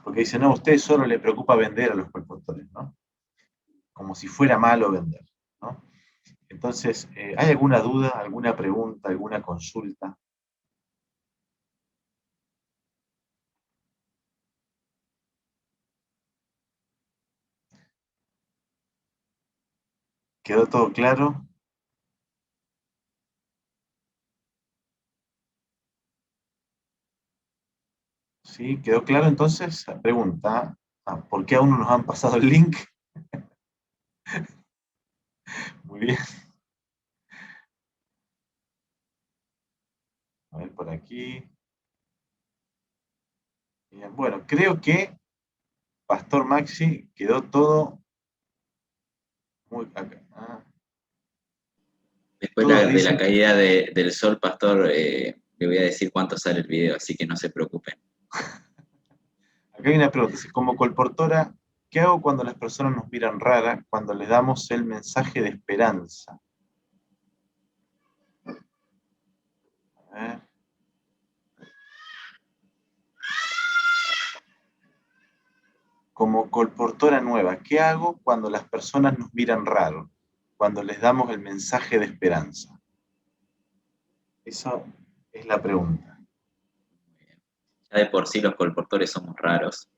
A: porque dicen, no, a ustedes solo les preocupa vender a los colportores, ¿no? Como si fuera malo vender, ¿no? Entonces, ¿hay alguna duda, alguna pregunta, alguna consulta? ¿Quedó todo claro? ¿Sí? ¿Quedó claro entonces? La pregunta, ¿por qué aún no nos han pasado el link? Muy bien. A ver por aquí. Bien, bueno, creo que, Pastor Maxi, quedó todo muy acá.
B: Después de la caída del sol, Pastor, le voy a decir cuánto sale el video, así que no se preocupen.
A: Acá hay una pregunta, como colportora, ¿qué hago cuando las personas nos miran rara, cuando les damos el mensaje de esperanza? A ver. Como colportora nueva, ¿qué hago cuando las personas nos miran raro, cuando les damos el mensaje de esperanza? Eso es la pregunta.
B: Ya de por sí los colportores somos raros,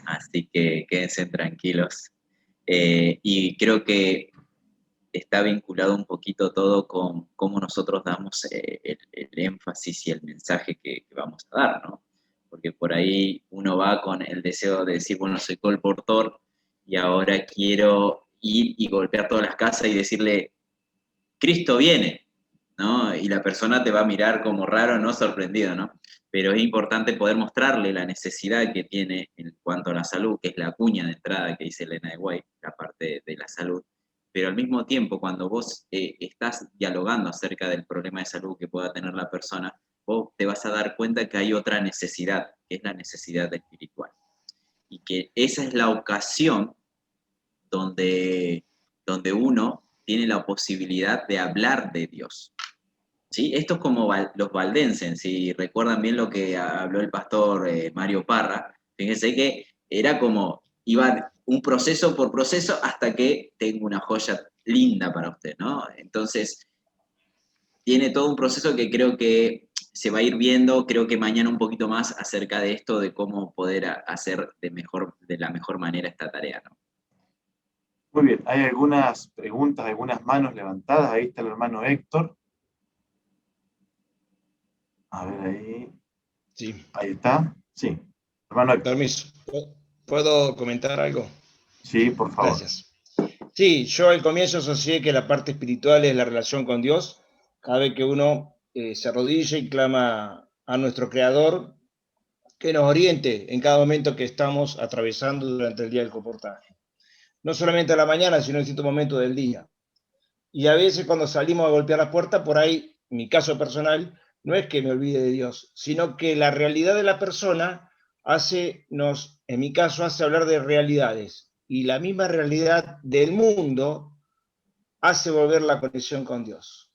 B: así que quédense tranquilos. Y creo que está vinculado un poquito todo con cómo nosotros damos el énfasis y el mensaje que vamos a dar, ¿no? Porque por ahí uno va con el deseo de decir, bueno, soy colportor y ahora quiero ir y golpear todas las casas y decirle, Cristo viene, ¿no? Y la persona te va a mirar como raro, no sorprendido, ¿no? Pero es importante poder mostrarle la necesidad que tiene en cuanto a la salud, que es la cuña de entrada que dice Elena de White, la parte de la salud. Pero al mismo tiempo, cuando vos estás dialogando acerca del problema de salud que pueda tener la persona, vos te vas a dar cuenta que hay otra necesidad, que es la necesidad espiritual. Y que esa es la ocasión donde uno tiene la posibilidad de hablar de Dios. ¿Sí? Esto es como los valdenses, si recuerdan bien lo que habló el pastor Mario Parra, fíjense que era como, iba un proceso por proceso hasta que tengo una joya linda para usted, ¿no? Entonces, tiene todo un proceso que creo que se va a ir viendo, creo que mañana un poquito más acerca de esto, de cómo poder hacer de la mejor manera esta tarea, ¿no?
A: Muy bien, hay algunas preguntas, algunas manos levantadas. Ahí está el hermano Héctor. A ver ahí.
C: Sí.
A: Ahí está. Sí. Hermano Héctor.
C: Permiso. ¿Puedo comentar algo?
A: Sí, por favor.
C: Gracias. Sí, yo al comienzo asocié que la parte espiritual es la relación con Dios. Cada vez que uno se arrodilla y clama a nuestro Creador, que nos oriente en cada momento que estamos atravesando durante el día del colportaje. No solamente a la mañana, sino en distintos momentos del día. Y a veces cuando salimos a golpear la puerta, por ahí, mi caso personal, no es que me olvide de Dios, sino que la realidad de la persona en mi caso, hace hablar de realidades. Y la misma realidad del mundo hace volver la conexión con Dios.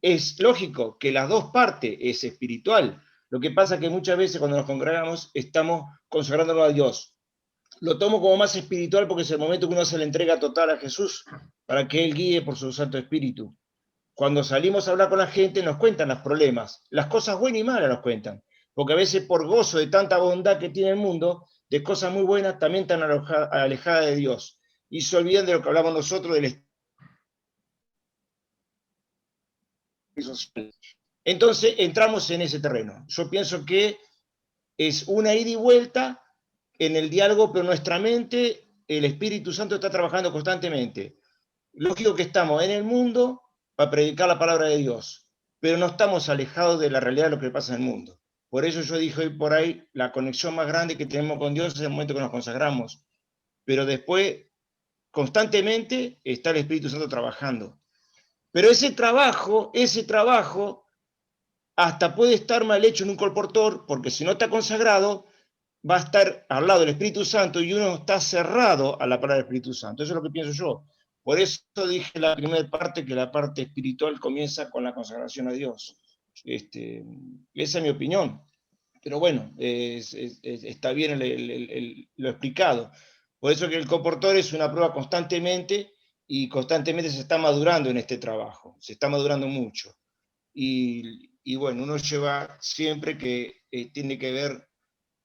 C: Es lógico que las dos partes es espiritual. Lo que pasa es que muchas veces cuando nos congregamos estamos consagrándonos a Dios. Lo tomo como más espiritual porque es el momento que uno se le entrega total a Jesús para que Él guíe por su Santo Espíritu. Cuando salimos a hablar con la gente nos cuentan los problemas, las cosas buenas y malas nos cuentan, porque a veces por gozo de tanta bondad que tiene el mundo, de cosas muy buenas también están alejadas de Dios y se olvidan de lo que hablamos nosotros del Espíritu social. Entonces entramos en ese terreno. Yo pienso que es una ida y vuelta en el diálogo, pero nuestra mente el Espíritu Santo está trabajando constantemente. Lógico que estamos en el mundo para predicar la palabra de Dios, pero no estamos alejados de la realidad de lo que pasa en el mundo. Por eso yo dije hoy por ahí, la conexión más grande que tenemos con Dios es el momento que nos consagramos, pero después constantemente está el Espíritu Santo trabajando. Pero ese trabajo, hasta puede estar mal hecho en un colportor, porque si no está consagrado, va a estar al lado del Espíritu Santo y uno está cerrado a la palabra del Espíritu Santo. Eso es lo que pienso yo. Por eso dije en la primera parte que la parte espiritual comienza con la consagración a Dios. Esa es mi opinión. Pero bueno, está bien lo explicado. Por eso que el colportor es una prueba constantemente y constantemente se está madurando en este trabajo. Se está madurando mucho. Y bueno, uno lleva siempre que tiene que ver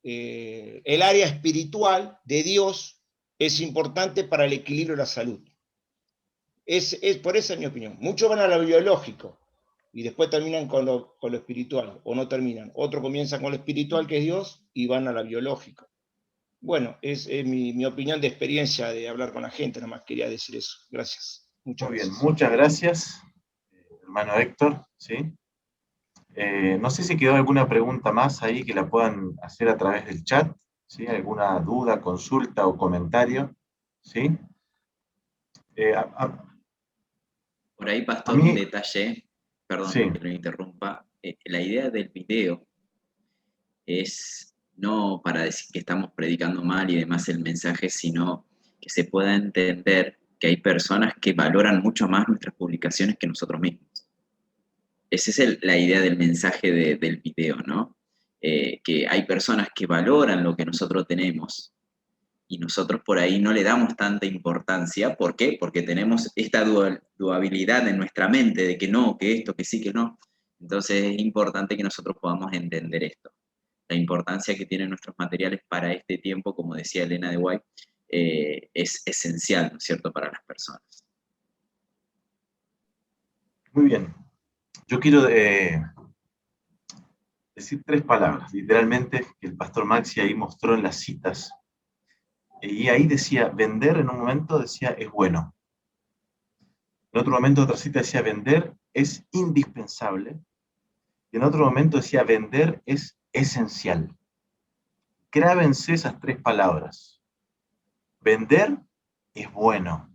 C: el área espiritual de Dios es importante para el equilibrio de la salud. Por esa es mi opinión. Muchos van a lo biológico y después terminan con lo espiritual, o no terminan. Otros comienzan con lo espiritual, que es Dios, y van a lo biológico. Bueno, es mi opinión de experiencia de hablar con la gente, nada más quería decir eso. Gracias.
A: Muchas gracias. Bien, muchas gracias, hermano Héctor. ¿Sí? No sé si quedó alguna pregunta más ahí que la puedan hacer a través del chat, ¿sí? ¿Alguna duda, consulta o comentario? ¿Sí?
B: Por ahí, pastor, un detalle, perdón
A: sí,
B: que lo interrumpa. La idea del video es no para decir que estamos predicando mal y demás el mensaje, sino que se pueda entender que hay personas que valoran mucho más nuestras publicaciones que nosotros mismos. Esa es la idea del mensaje del video, ¿no? Que hay personas que valoran lo que nosotros tenemos y nosotros por ahí no le damos tanta importancia. ¿Por qué? Porque tenemos esta dualidad en nuestra mente de que no, que esto, que sí, que no. Entonces es importante que nosotros podamos entender esto. La importancia que tienen nuestros materiales para este tiempo, como decía Elena de White, es esencial, ¿no es cierto?, para las personas.
A: Muy bien. Yo quiero decir 3 palabras, literalmente, que el pastor Maxi ahí mostró en las citas. Y ahí decía, vender en un momento decía, es bueno. En otro momento, otra cita decía, vender es indispensable. Y en otro momento decía, vender es esencial. Grábense esas 3 palabras. Vender es bueno.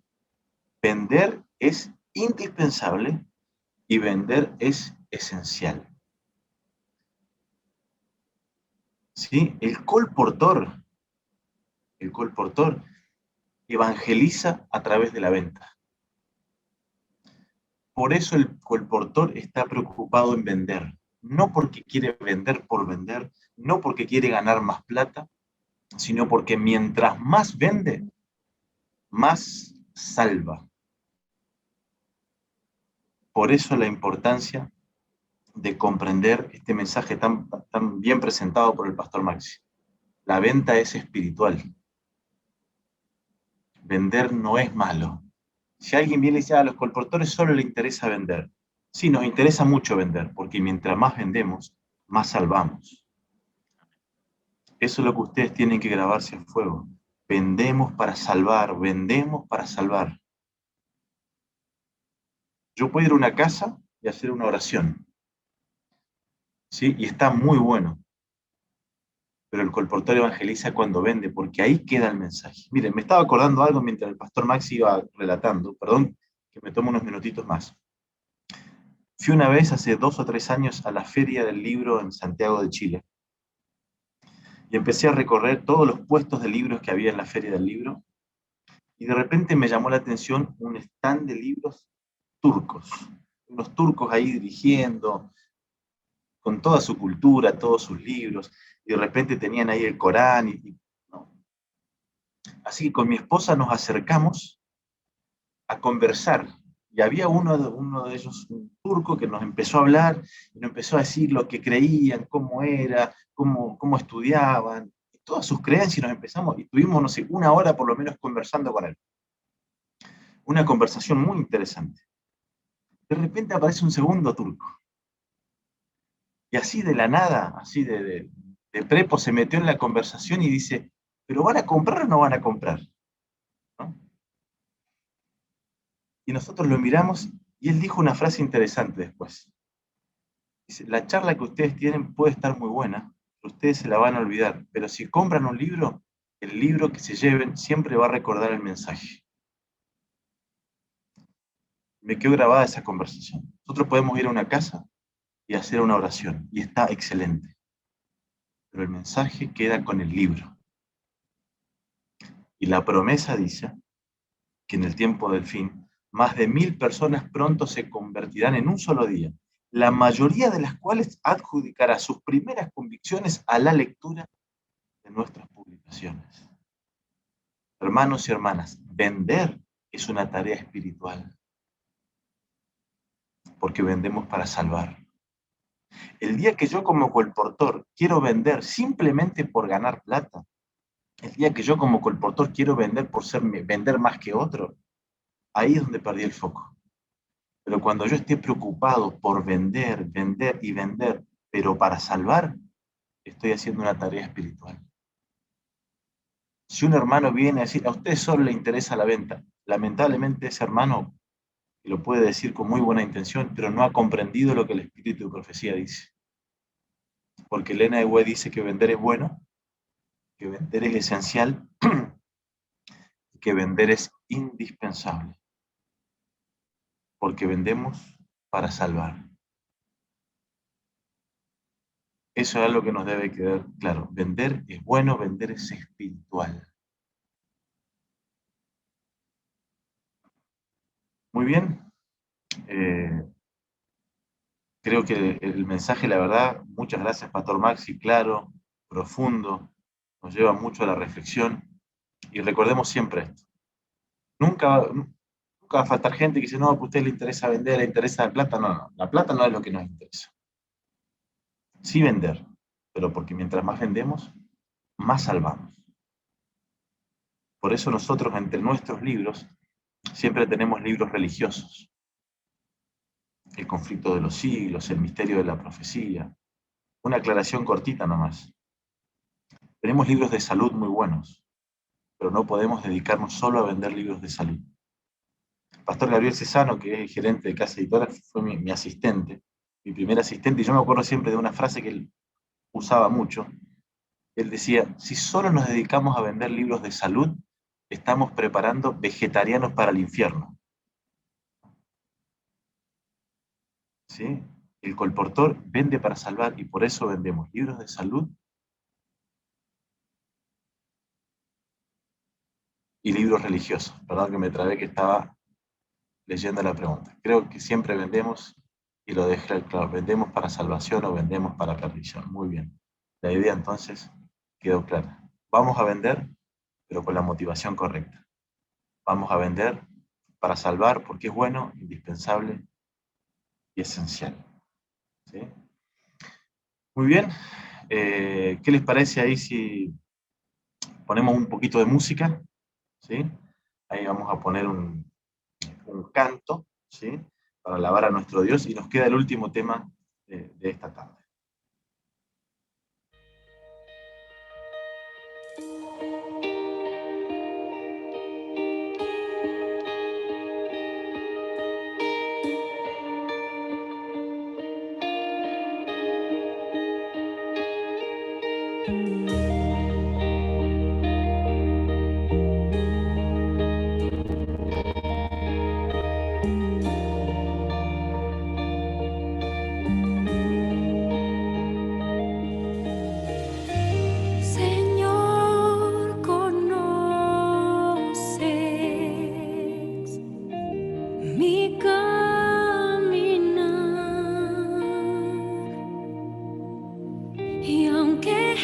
A: Vender es indispensable. Y vender es esencial. ¿Sí? El colportor evangeliza a través de la venta. Por eso el colportor está preocupado en vender. No porque quiere vender por vender, no porque quiere ganar más plata, sino porque mientras más vende, más salva. Por eso la importancia de comprender este mensaje tan bien presentado por el pastor Maxi. La venta es espiritual. Vender no es malo. Si alguien viene y dice, a los colportores solo les interesa vender. Sí, nos interesa mucho vender, porque mientras más vendemos, más salvamos. Eso es lo que ustedes tienen que grabarse a fuego. Vendemos para salvar, vendemos para salvar. Yo puedo ir a una casa y hacer una oración. ¿Sí? Y está muy bueno. Pero el colportor evangeliza cuando vende, porque ahí queda el mensaje. Miren, me estaba acordando algo mientras el pastor Maxi iba relatando, perdón, que me tomo unos minutitos más. Fui una vez, hace 2 o 3 años, a la Feria del Libro en Santiago de Chile. Y empecé a recorrer todos los puestos de libros que había en la Feria del Libro. Y de repente me llamó la atención un stand de libros turcos. Unos turcos ahí dirigiendo, con toda su cultura, todos sus libros. Y de repente tenían ahí el Corán. ¿no? Así que con mi esposa nos acercamos a conversar. Y había uno de ellos, un turco, que nos empezó a hablar, y nos empezó a decir lo que creían, cómo era, cómo estudiaban, todas sus creencias, y nos empezamos, y tuvimos, no sé, 1 hora por lo menos conversando con él. Una conversación muy interesante. De repente aparece un segundo turco. Y así de la nada, así de prepo, se metió en la conversación y dice, ¿pero van a comprar o no van a comprar? Y nosotros lo miramos y él dijo una frase interesante después. Dice, la charla que ustedes tienen puede estar muy buena, pero ustedes se la van a olvidar, pero si compran un libro, el libro que se lleven siempre va a recordar el mensaje. Me quedó grabada esa conversación. Nosotros podemos ir a una casa y hacer una oración, y está excelente. Pero el mensaje queda con el libro. Y la promesa dice que en el tiempo del fin, más de 1000 personas pronto se convertirán en un solo día, la mayoría de las cuales adjudicará sus primeras convicciones a la lectura de nuestras publicaciones. Hermanos y hermanas, vender es una tarea espiritual, porque vendemos para salvar. El día que yo como colportor quiero vender simplemente por ganar plata, el día que yo como colportor quiero vender por vender más que otro, ahí es donde perdí el foco. Pero cuando yo esté preocupado por vender, vender y vender, pero para salvar, estoy haciendo una tarea espiritual. Si un hermano viene a decir, a usted solo le interesa la venta, lamentablemente ese hermano lo puede decir con muy buena intención, pero no ha comprendido lo que el espíritu de profecía dice. Porque Elena de White dice que vender es bueno, que vender es esencial, y que vender es indispensable. Porque vendemos para salvar. Eso es algo que nos debe quedar claro. Vender es bueno, vender es espiritual. Muy bien. Creo que el mensaje, la verdad, muchas gracias, Pastor Maxi, claro, profundo, nos lleva mucho a la reflexión. Y recordemos siempre esto. Nunca va a faltar gente que dice, no, que a usted le interesa vender, le interesa la plata. No, no, la plata no es lo que nos interesa. Sí vender, pero porque mientras más vendemos, más salvamos. Por eso nosotros, entre nuestros libros, siempre tenemos libros religiosos. El conflicto de los siglos, el misterio de la profecía. Una aclaración cortita nomás. Tenemos libros de salud muy buenos, pero no podemos dedicarnos solo a vender libros de salud. El pastor Gabriel Cesano, que es el gerente de Casa Editora, fue mi asistente, mi primer asistente, y yo me acuerdo siempre de una frase que él usaba mucho. Él decía, si solo nos dedicamos a vender libros de salud, estamos preparando vegetarianos para el infierno. ¿Sí? El colportor vende para salvar, y por eso vendemos libros de salud y libros religiosos. Perdón que me trabé, que estaba leyendo la pregunta. Creo que siempre vendemos, y lo dejé claro, vendemos para salvación o vendemos para perdición. Muy bien. La idea entonces quedó clara. Vamos a vender, pero con la motivación correcta. Vamos a vender para salvar porque es bueno, indispensable y esencial. ¿Sí? Muy bien. ¿Qué les parece ahí si ponemos un poquito de música? ¿Sí? Ahí vamos a poner un canto, ¿sí? Para alabar a nuestro Dios, y nos queda el último tema de esta tarde.
E: Y aunque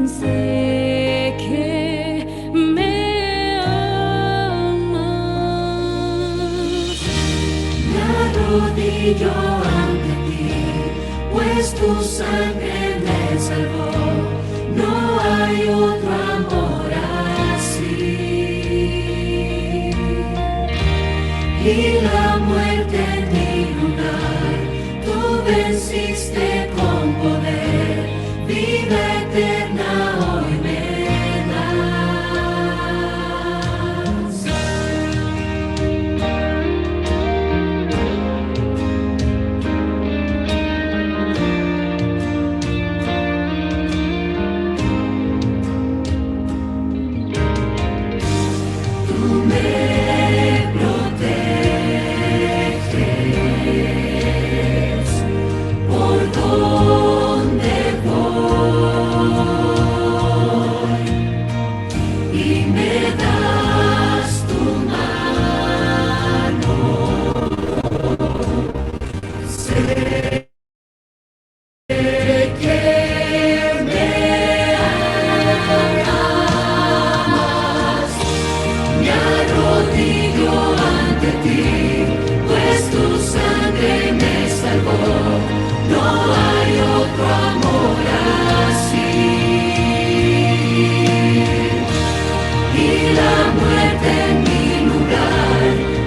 E: sé que me amas. Me arrodillo ante ti, pues tu sangre me salvó. No hay otro amor así. Y la muerte en mi lugar, tú venciste con poder. Vida eterna hoy me das. Tú me proteges por donde voy y me das tu mano. Sé que me amas. Me arrodillo ante ti, pues tu sangre me salvó. No hay otro amor así. Y la muerte en mi lugar,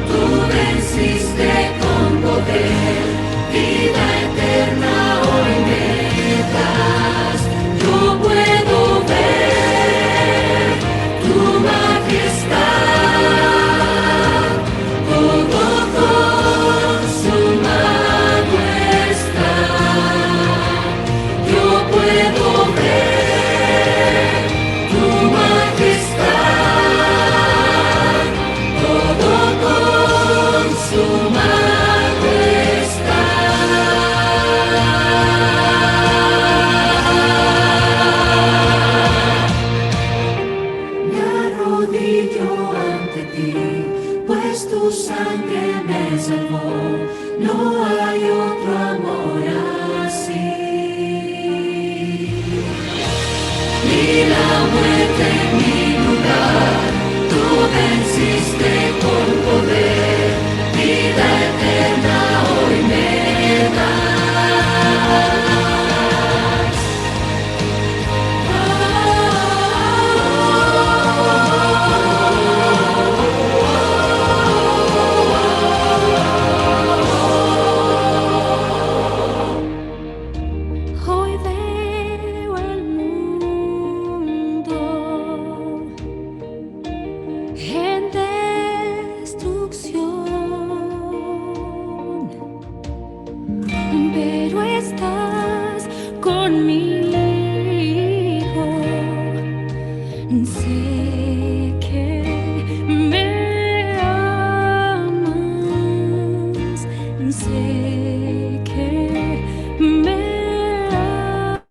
E: tú venciste con poder. Vida eterna hoy me das. Yo puedo ver tu majestad, todo consumado está. Yo puedo ver tu majestad, todo consumado está. Me arrodillo ante ti, pues tu sangre me salvó. No hay otro amor así. Y la muerte en mi lugar, tú venciste con poder. Vida eterna hoy me das. Hoy veo el mundo en destrucción, pero estás conmigo. Sé que me amas. Sé que me amas.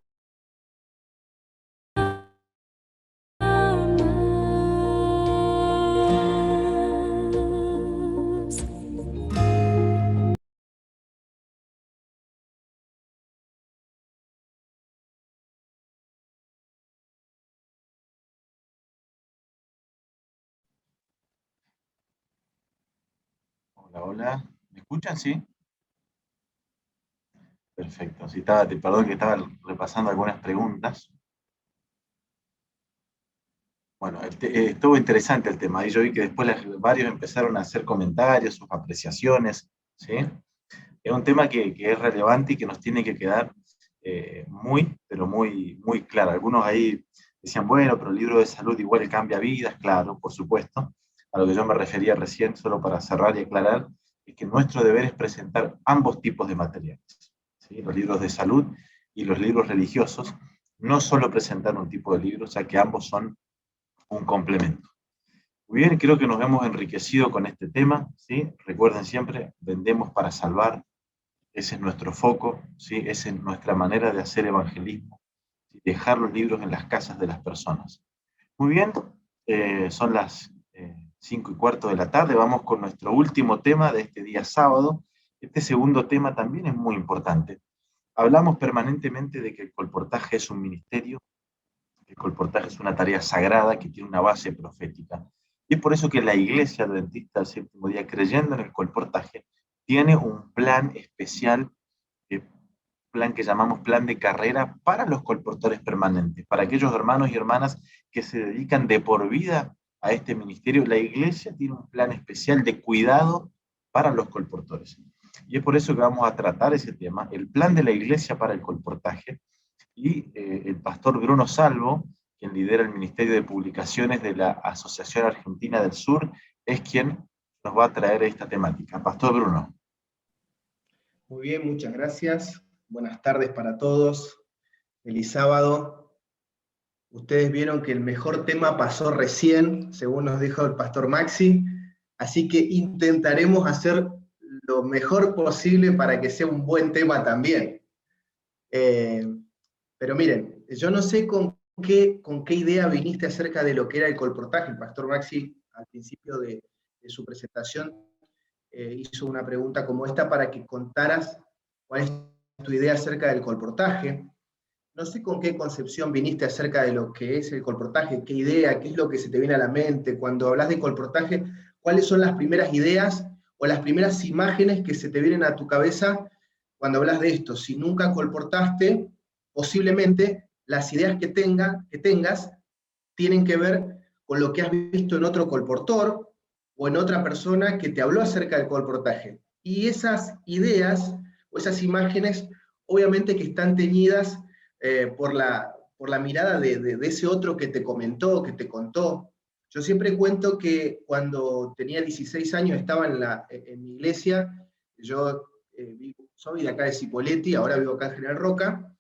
A: Hola, hola. ¿Me escuchan? Sí. Perfecto. Sí, perdón que estaba repasando algunas preguntas. Bueno, estuvo interesante el tema. Y yo vi que después varios empezaron a hacer comentarios, sus apreciaciones, ¿sí? Es un tema que es relevante y que nos tiene que quedar muy, pero muy, muy claro. Algunos ahí decían, bueno, pero el libro de salud igual cambia vidas, claro, por supuesto. A lo que yo me refería recién, solo para cerrar y aclarar, es que nuestro deber es presentar ambos tipos de materiales, ¿sí? Los libros de salud y los libros religiosos, no solo presentar un tipo de libro, ya que ambos son un complemento. Muy bien, creo que nos hemos enriquecido con este tema, ¿sí? Recuerden siempre, vendemos para salvar, ese es nuestro foco, ¿sí? Esa es nuestra manera de hacer evangelismo, ¿sí? Dejar los libros en las casas de las personas. Muy bien, son las 5:15 de la tarde, vamos con nuestro último tema de este día sábado. Este segundo tema también es muy importante. Hablamos permanentemente de que el colportaje es un ministerio, El colportaje es una tarea sagrada que tiene una base profética. Y es por eso que la Iglesia Adventista del Séptimo Día, creyendo en el colportaje, tiene un plan especial, plan que llamamos plan de carrera para los colportores permanentes, para aquellos hermanos y hermanas que se dedican de por vida a este ministerio. La Iglesia tiene un plan especial de cuidado para los colportores. Y es por eso que vamos a tratar ese tema, el plan de la Iglesia para el colportaje, y el pastor Bruno Salvo, quien lidera el Ministerio de Publicaciones de la Asociación Argentina del Sur, es quien nos va a traer esta temática. Pastor Bruno.
F: Muy bien, muchas gracias. Buenas tardes para todos. Feliz sábado. Ustedes vieron que el mejor tema pasó recién, según nos dijo el pastor Maxi, así que intentaremos hacer lo mejor posible para que sea un buen tema también. Pero miren, yo no sé con qué idea viniste acerca de lo que era el colportaje. El pastor Maxi, al principio de su presentación, hizo una pregunta como esta para que contaras cuál es tu idea acerca del colportaje. No sé con qué concepción viniste acerca de lo que es el colportaje, qué idea, qué es lo que se te viene a la mente. Cuando hablas de colportaje, ¿cuáles son las primeras ideas o las primeras imágenes que se te vienen a tu cabeza cuando hablas de esto? Si nunca colportaste, posiblemente las ideas que tengas tienen que ver con lo que has visto en otro colportor o en otra persona que te habló acerca del colportaje. Y esas ideas o esas imágenes, obviamente que están teñidas por la mirada de ese otro que te comentó, que te contó. Yo siempre cuento que cuando tenía 16 años estaba en mi iglesia. Yo soy de acá de Cipolletti, ahora vivo acá en General Roca,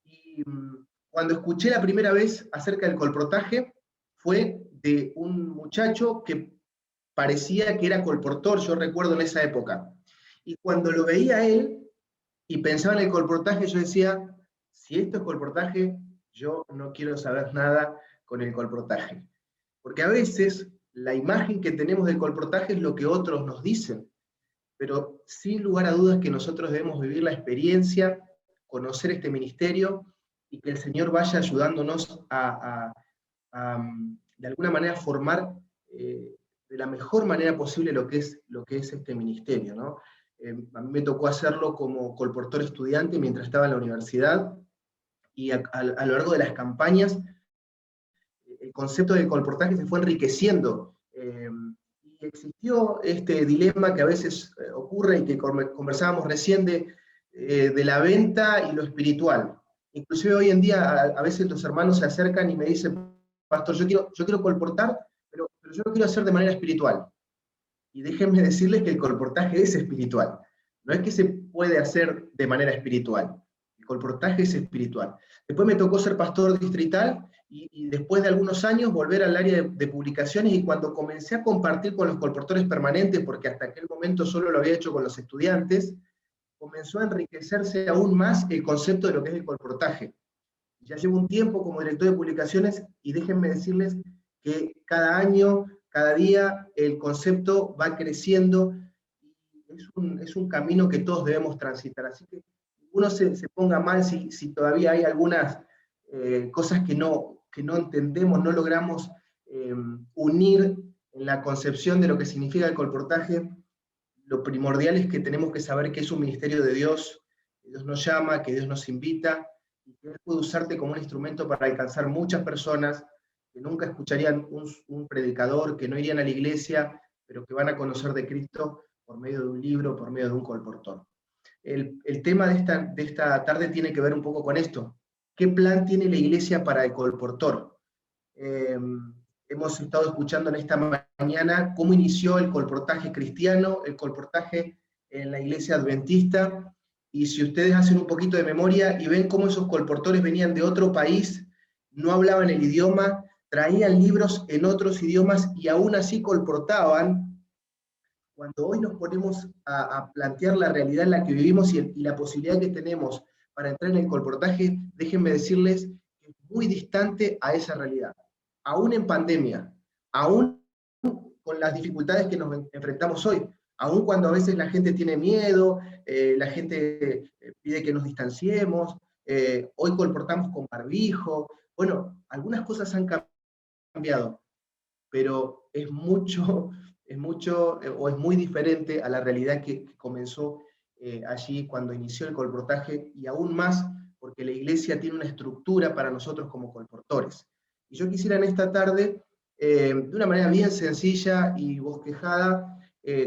F: y cuando escuché la primera vez acerca del colportaje fue de un muchacho que parecía que era colportor, yo recuerdo en esa época. Y cuando lo veía a él y pensaba en el colportaje, yo decía, si esto es colportaje, yo no quiero saber nada con el colportaje. Porque a veces la imagen que tenemos del colportaje es lo que otros nos dicen, pero sin lugar a dudas que nosotros debemos vivir la experiencia, conocer este ministerio, y que el Señor vaya ayudándonos a de alguna manera formar de la mejor manera posible lo que es este ministerio, ¿no? A mí me tocó hacerlo como colportor estudiante mientras estaba en la universidad, y a lo largo de las campañas, el concepto del colportaje se fue enriqueciendo, y existió este dilema que a veces ocurre y que conversábamos recién de la venta y lo espiritual. Inclusive hoy en día a veces los hermanos se acercan y me dicen, pastor, yo quiero colportar, pero yo lo quiero hacer de manera espiritual. Y déjenme decirles que el colportaje es espiritual. No es que se puede hacer de manera espiritual. El colportaje es espiritual. Después me tocó ser pastor distrital y después de algunos años volver al área de publicaciones, y cuando comencé a compartir con los colportores permanentes, porque hasta aquel momento solo lo había hecho con los estudiantes, comenzó a enriquecerse aún más el concepto de lo que es el colportaje. Ya llevo un tiempo como director de publicaciones y déjenme decirles que cada año, cada día, el concepto va creciendo. Es un camino que todos debemos transitar, así que uno se ponga mal si todavía hay algunas cosas que no entendemos, no logramos unir en la concepción de lo que significa el colportaje. Lo primordial es que tenemos que saber que es un ministerio de Dios, que Dios nos llama, que Dios nos invita, y que Él puede usarte como un instrumento para alcanzar muchas personas que nunca escucharían un predicador, que no irían a la iglesia, pero que van a conocer de Cristo por medio de un libro, por medio de un colportor. El tema de esta tarde tiene que ver un poco con esto. ¿Qué plan tiene la iglesia para el colportor? Hemos estado escuchando en esta mañana cómo inició el colportaje cristiano, el colportaje en la iglesia adventista, y si ustedes hacen un poquito de memoria y ven cómo esos colportores venían de otro país, no hablaban el idioma, traían libros en otros idiomas y aún así colportaban. Cuando hoy nos ponemos a plantear la realidad en la que vivimos y la posibilidad que tenemos para entrar en el colportaje, déjenme decirles que es muy distante a esa realidad. Aún en pandemia, aún con las dificultades que nos enfrentamos hoy, aún cuando a veces la gente tiene miedo, la gente pide que nos distanciemos, hoy colportamos con barbijo, Bueno, algunas cosas han cambiado, pero es mucho, o es muy diferente a la realidad que comenzó allí cuando inició el colportaje, y aún más porque la iglesia tiene una estructura para nosotros como colportores. Y yo quisiera en esta tarde, de una manera bien sencilla y bosquejada,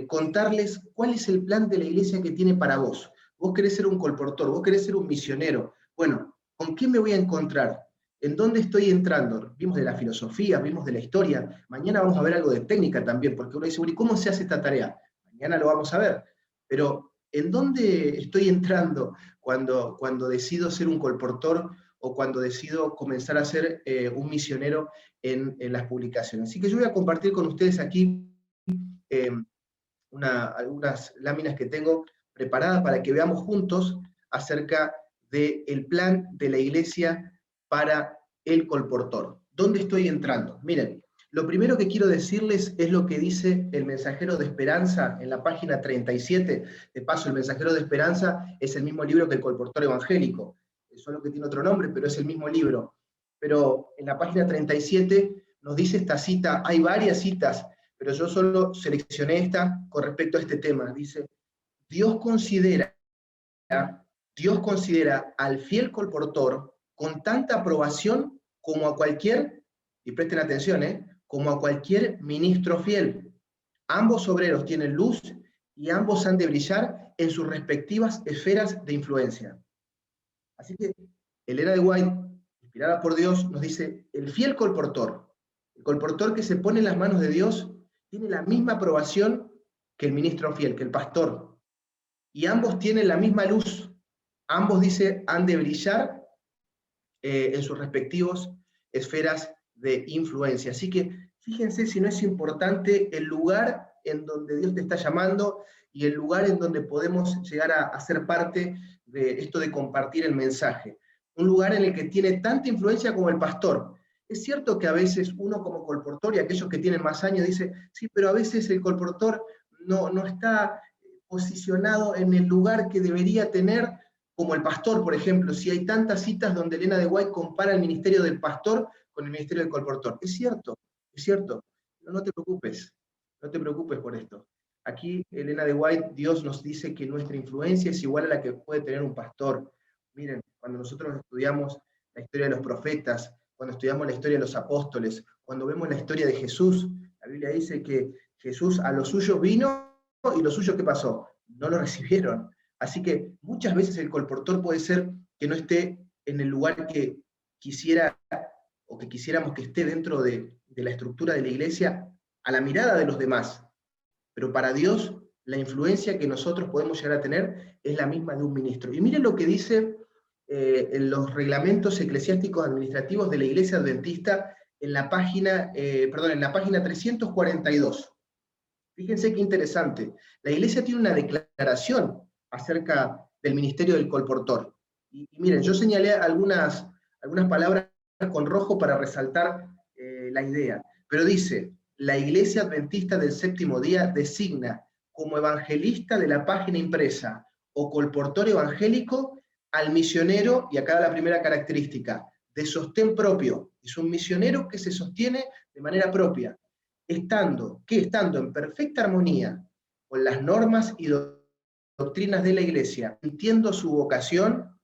F: contarles cuál es el plan de la iglesia que tiene para vos. Vos querés ser un colportor, vos querés ser un misionero. Bueno, ¿con qué me voy a encontrar? ¿En dónde estoy entrando? Vimos de la filosofía, vimos de la historia. Mañana vamos a ver algo de técnica también, porque uno dice, bueno, ¿y cómo se hace esta tarea? Mañana lo vamos a ver. Pero, ¿en dónde estoy entrando cuando decido ser un colportor o cuando decido comenzar a ser un misionero en las publicaciones? Así que yo voy a compartir con ustedes aquí algunas láminas que tengo preparadas para que veamos juntos acerca del plan de la iglesia para el colportor. ¿Dónde estoy entrando? Miren, lo primero que quiero decirles es lo que dice el Mensajero de Esperanza en la página 37. De paso, el Mensajero de Esperanza es el mismo libro que el Colportor Evangélico, solo que tiene otro nombre, pero es el mismo libro. Pero en la página 37 nos dice esta cita, hay varias citas, pero yo solo seleccioné esta con respecto a este tema. Dice, Dios considera al fiel colportor con tanta aprobación como a cualquier, y presten atención, como a cualquier ministro fiel. Ambos obreros tienen luz y ambos han de brillar en sus respectivas esferas de influencia. Así que Elena de White, inspirada por Dios, nos dice, el fiel colportor, el colportor que se pone en las manos de Dios, tiene la misma aprobación que el ministro fiel, que el pastor. Y ambos tienen la misma luz. Ambos, dice, han de brillar en sus respectivos esferas de influencia. Así que fíjense si no es importante el lugar en donde Dios te está llamando y el lugar en donde podemos llegar a ser parte de esto de compartir el mensaje. Un lugar en el que tiene tanta influencia como el pastor. Es cierto que a veces uno como colportor, y aquellos que tienen más años, dice, sí, pero a veces el colportor no está posicionado en el lugar que debería tener, como el pastor, por ejemplo. Si hay tantas citas donde Elena de White compara el ministerio del pastor con el ministerio del colportor. Es cierto, pero no te preocupes por esto. Aquí Elena de White, Dios nos dice que nuestra influencia es igual a la que puede tener un pastor. Miren, cuando nosotros estudiamos la historia de los profetas, cuando estudiamos la historia de los apóstoles, cuando vemos la historia de Jesús, la Biblia dice que Jesús a los suyos vino y los suyos, ¿qué pasó? No lo recibieron. Así que muchas veces el colportor puede ser que no esté en el lugar que quisiera o que quisiéramos que esté dentro de la estructura de la iglesia a la mirada de los demás. Pero para Dios, la influencia que nosotros podemos llegar a tener es la misma de un ministro. Y miren lo que dice en los reglamentos eclesiásticos administrativos de la Iglesia Adventista en la página 342. Fíjense qué interesante. La Iglesia tiene una declaración acerca del ministerio del colportor. Y miren, yo señalé algunas palabras con rojo para resaltar la idea. Pero dice, la Iglesia Adventista del Séptimo Día designa como evangelista de la página impresa o colportor evangélico al misionero, y acá la primera característica, de sostén propio. Es un misionero que se sostiene de manera propia, estando en perfecta armonía con las normas y doctrinas de la Iglesia, sintiendo su vocación,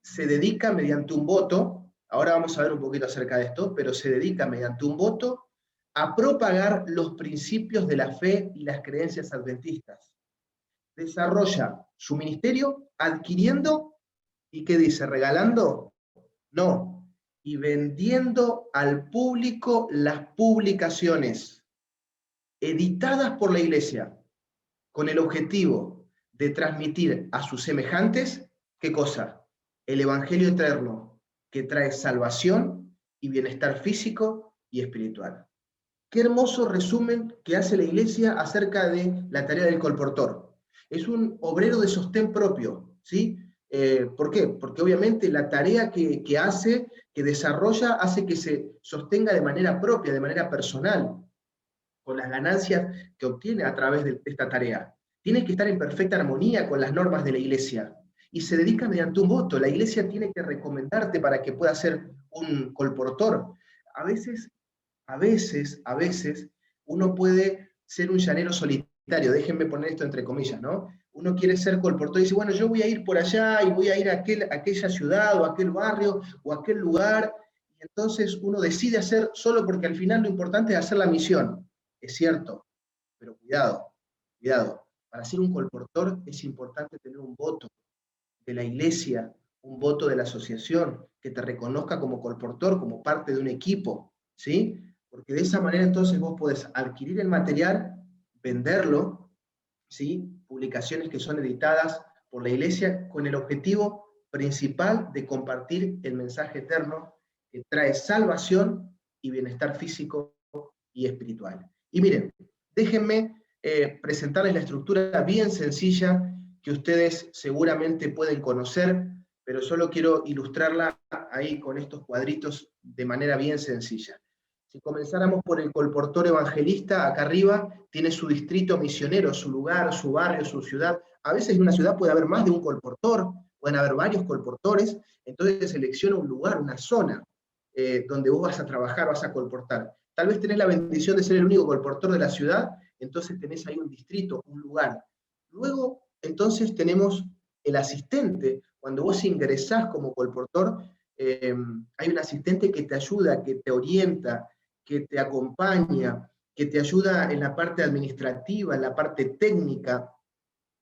F: se dedica mediante un voto, ahora vamos a ver un poquito acerca de esto, pero se dedica mediante un voto a propagar los principios de la fe y las creencias adventistas. Desarrolla su ministerio adquiriendo, ¿y qué dice? ¿Regalando? No. Y vendiendo al público las publicaciones editadas por la Iglesia, con el objetivo de transmitir a sus semejantes, ¿qué cosa? El Evangelio eterno, que trae salvación y bienestar físico y espiritual. Qué hermoso resumen que hace la Iglesia acerca de la tarea del colportor. Es un obrero de sostén propio, ¿sí? ¿Por qué? Porque obviamente la tarea que hace, que desarrolla, hace que se sostenga de manera propia, de manera personal, con las ganancias que obtiene a través de esta tarea. Tiene que estar en perfecta armonía con las normas de la Iglesia, y se dedica mediante un voto. La Iglesia tiene que recomendarte para que puedas ser un colportor. A veces, uno puede ser un llanero solitario, déjenme poner esto entre comillas, ¿no? Uno quiere ser colportor y dice, bueno, yo voy a ir por allá y voy a ir a aquella ciudad o a aquel barrio o a aquel lugar, y entonces uno decide hacer solo porque al final lo importante es hacer la misión. Es cierto, pero cuidado, para ser un colportor es importante tener un voto de la iglesia, un voto de la asociación, que te reconozca como colportor, como parte de un equipo, ¿sí? Porque de esa manera entonces vos podés adquirir el material, venderlo, ¿sí? Publicaciones que son editadas por la iglesia con el objetivo principal de compartir el mensaje eterno que trae salvación y bienestar físico y espiritual. Y miren, déjenme presentarles la estructura bien sencilla que ustedes seguramente pueden conocer, pero solo quiero ilustrarla ahí con estos cuadritos de manera bien sencilla. Si comenzáramos por el colportor evangelista, acá arriba tiene su distrito misionero, su lugar, su barrio, su ciudad. A veces en una ciudad puede haber más de un colportor, pueden haber varios colportores, entonces selecciona un lugar, una zona, donde vos vas a trabajar, vas a colportar. Tal vez tenés la bendición de ser el único colportor de la ciudad, entonces tenés ahí un distrito, un lugar. Luego, entonces tenemos el asistente. Cuando vos ingresás como colportor, hay un asistente que te ayuda, que te orienta, que te acompaña, que te ayuda en la parte administrativa, en la parte técnica,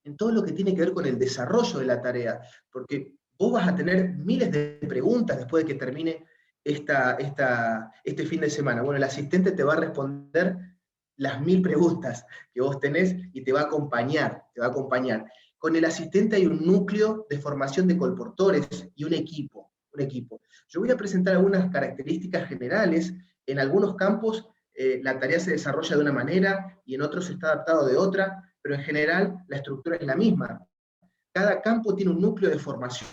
F: en todo lo que tiene que ver con el desarrollo de la tarea, porque vos vas a tener miles de preguntas después de que termine este fin de semana. Bueno, el asistente te va a responder las 1000 preguntas que vos tenés y te va a acompañar, Con el asistente hay un núcleo de formación de colportores y un equipo. Yo voy a presentar algunas características generales. En algunos campos la tarea se desarrolla de una manera y en otros está adaptado de otra, pero en general la estructura es la misma. Cada campo tiene un núcleo de formación,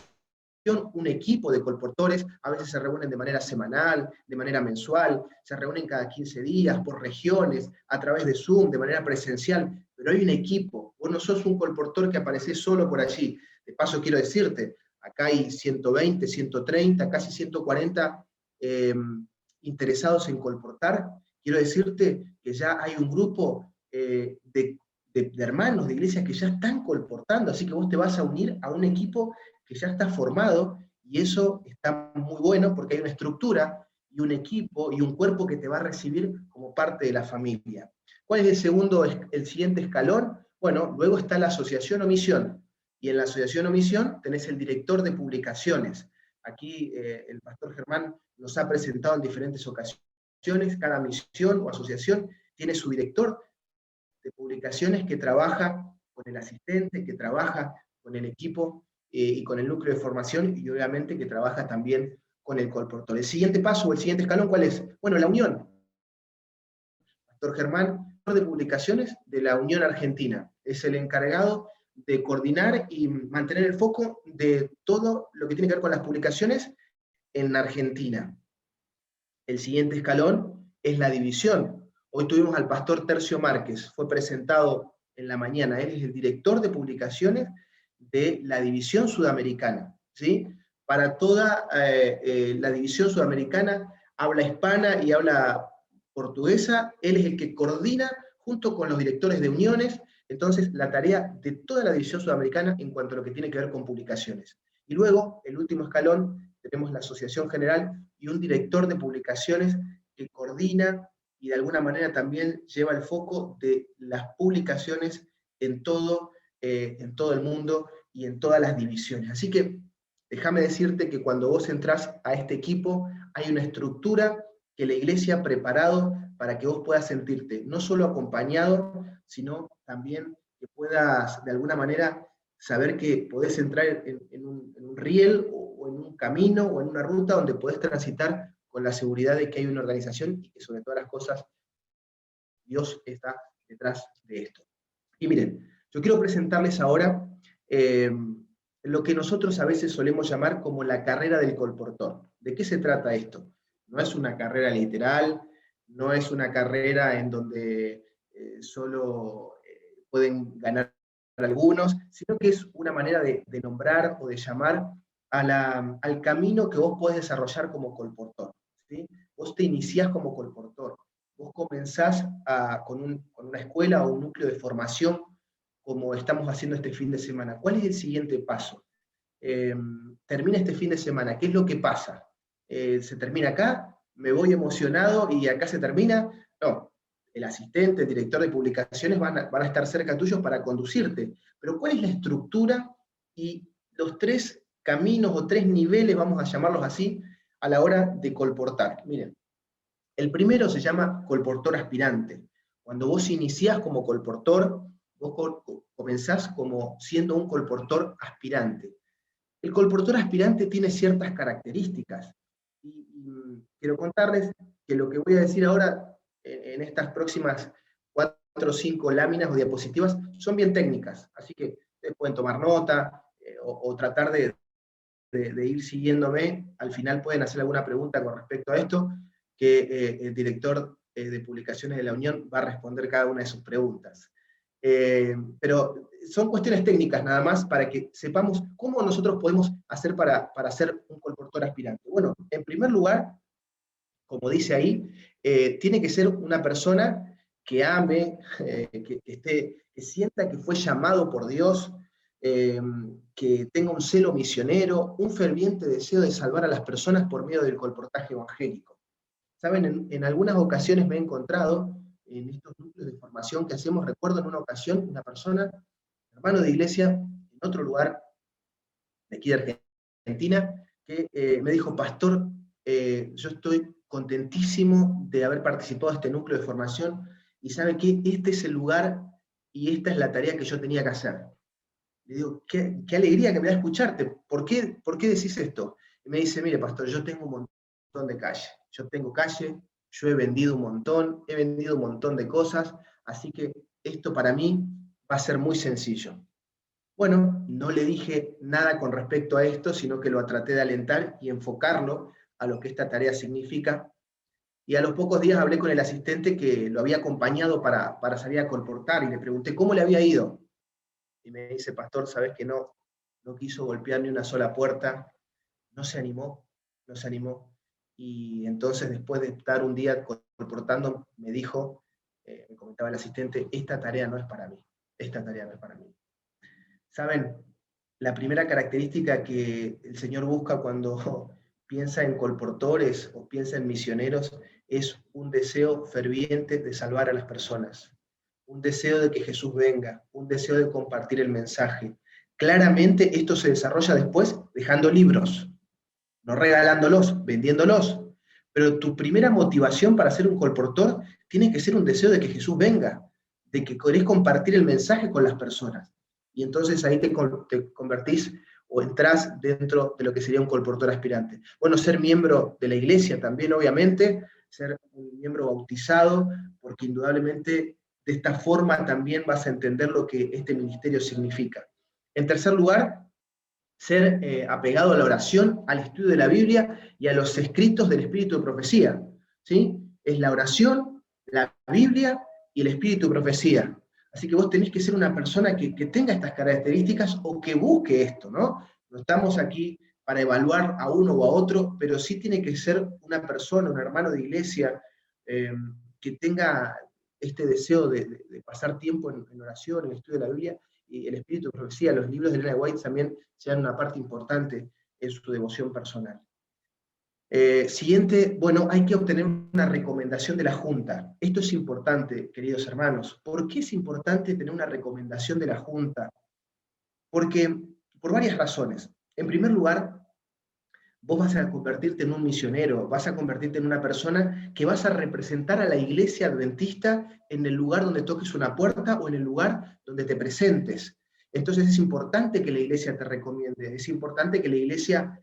F: un equipo de colportores, a veces se reúnen de manera semanal, de manera mensual, se reúnen cada 15 días, por regiones, a través de Zoom, de manera presencial, pero hay un equipo. Vos no sos un colportor que aparecés solo por allí. De paso quiero decirte, acá hay 120, 130, casi 140 interesados en colportar. Quiero decirte que ya hay un grupo de hermanos de iglesias que ya están colportando, así que vos te vas a unir a un equipo que ya está formado, y eso está muy bueno porque hay una estructura y un equipo y un cuerpo que te va a recibir como parte de la familia. ¿Cuál es el siguiente escalón? Bueno, luego está la asociación o misión, y en la asociación o misión tenés el director de publicaciones. Aquí el pastor Germán nos ha presentado en diferentes ocasiones, cada misión o asociación tiene su director de publicaciones que trabaja con el asistente, que trabaja con el equipo y con el núcleo de formación, y obviamente que trabaja también con el colportor. El siguiente paso o el siguiente escalón, ¿cuál es? Bueno, la unión. Pastor Germán, de publicaciones de la Unión Argentina, es el encargado de coordinar y mantener el foco de todo lo que tiene que ver con las publicaciones en Argentina. El siguiente escalón es la división. Hoy tuvimos al pastor Tercio Márquez, fue presentado en la mañana, él es el director de publicaciones de la división sudamericana, ¿sí? Para toda la división sudamericana, habla hispana y habla portuguesa, él es el que coordina junto con los directores de uniones, entonces la tarea de toda la división sudamericana en cuanto a lo que tiene que ver con publicaciones. Y luego, el último escalón, tenemos la asociación general y un director de publicaciones que coordina y de alguna manera también lleva el foco de las publicaciones en todo el mundo y en todas las divisiones. Así que déjame decirte que cuando vos entrás a este equipo, hay una estructura que la iglesia ha preparado para que vos puedas sentirte no solo acompañado, sino también que puedas de alguna manera saber que podés entrar en un riel o en un camino o en una ruta donde podés transitar con la seguridad de que hay una organización y que sobre todas las cosas Dios está detrás de esto. Y miren, yo quiero presentarles ahora lo que nosotros a veces solemos llamar como la carrera del colportor. ¿De qué se trata esto? No es una carrera literal, no es una carrera en donde solo pueden ganar algunos, sino que es una manera de nombrar o de llamar al camino que vos podés desarrollar como colportor, ¿sí? Vos te iniciás como colportor, vos comenzás con una escuela o un núcleo de formación, como estamos haciendo este fin de semana. ¿Cuál es el siguiente paso? Termina este fin de semana, ¿qué es lo que pasa? ¿Se termina acá? ¿Me voy emocionado y acá se termina? No, el asistente, el director de publicaciones van a estar cerca tuyo para conducirte. Pero ¿cuál es la estructura y los 3 caminos o 3 niveles, vamos a llamarlos así, a la hora de colportar? Miren, el primero se llama colportor aspirante. Cuando vos iniciás como colportor, vos comenzás como siendo un colportor aspirante. El colportor aspirante tiene ciertas características. Y quiero contarles que lo que voy a decir ahora, en estas próximas 4 o 5 láminas o diapositivas, son bien técnicas. Así que ustedes pueden tomar nota o tratar de ir siguiéndome. Al final pueden hacer alguna pregunta con respecto a esto, que el director de publicaciones de la Unión va a responder cada una de sus preguntas. Pero son cuestiones técnicas nada más para que sepamos cómo nosotros podemos hacer para ser un colportor aspirante. Bueno, en primer lugar, como dice ahí, tiene que ser una persona que ame, que sienta que fue llamado por Dios, que tenga un celo misionero, un ferviente deseo de salvar a las personas por medio del colportaje evangélico. Saben, en algunas ocasiones me he encontrado en estos núcleos de formación que hacemos. Recuerdo en una ocasión una persona, hermano de iglesia, en otro lugar de aquí de Argentina, que me dijo: pastor, yo estoy contentísimo de haber participado de este núcleo de formación, y ¿sabe qué? Este es el lugar y esta es la tarea que yo tenía que hacer. Le digo: qué alegría que me da escucharte, ¿por qué decís esto? Y me dice: mire, pastor, yo tengo un montón de calle, yo tengo calle, yo he vendido un montón de cosas, así que esto para mí va a ser muy sencillo. Bueno, no le dije nada con respecto a esto, sino que lo traté de alentar y enfocarlo a lo que esta tarea significa. Y a los pocos días hablé con el asistente que lo había acompañado para salir a colportar, y le pregunté cómo le había ido. Y me dice: pastor, sabes que no quiso golpear ni una sola puerta, no se animó. Y entonces, después de estar un día colportando, me dijo, me comentaba el asistente: esta tarea no es para mí. ¿Saben? La primera característica que el Señor busca cuando piensa en colportores o piensa en misioneros es un deseo ferviente de salvar a las personas, un deseo de que Jesús venga, un deseo de compartir el mensaje. Claramente esto se desarrolla después dejando libros, no regalándolos, vendiéndolos. Pero tu primera motivación para ser un colportor tiene que ser un deseo de que Jesús venga, de que querés compartir el mensaje con las personas. Y entonces ahí te convertís o entrás dentro de lo que sería un colportor aspirante. Bueno, ser miembro de la iglesia también, obviamente, ser un miembro bautizado, porque indudablemente de esta forma también vas a entender lo que este ministerio significa. En tercer lugar, ser apegado a la oración, al estudio de la Biblia y a los escritos del espíritu de profecía, ¿sí? Es la oración, la Biblia y el espíritu de profecía. Así que vos tenés que ser una persona que tenga estas características o que busque esto, ¿no? No estamos aquí para evaluar a uno o a otro, pero sí tiene que ser una persona, un hermano de iglesia, que tenga este deseo de pasar tiempo en oración, en el estudio de la Biblia, y el espíritu de profecía. Los libros de Elena White también sean una parte importante en su devoción personal. Siguiente, bueno, hay que obtener una recomendación de la Junta. Esto es importante, queridos hermanos. ¿Por qué es importante tener una recomendación de la Junta? Porque, por varias razones. En primer lugar, vos vas a convertirte en un misionero, vas a convertirte en una persona que vas a representar a la iglesia adventista en el lugar donde toques una puerta o en el lugar donde te presentes. Entonces es importante que la iglesia te recomiende, es importante que la iglesia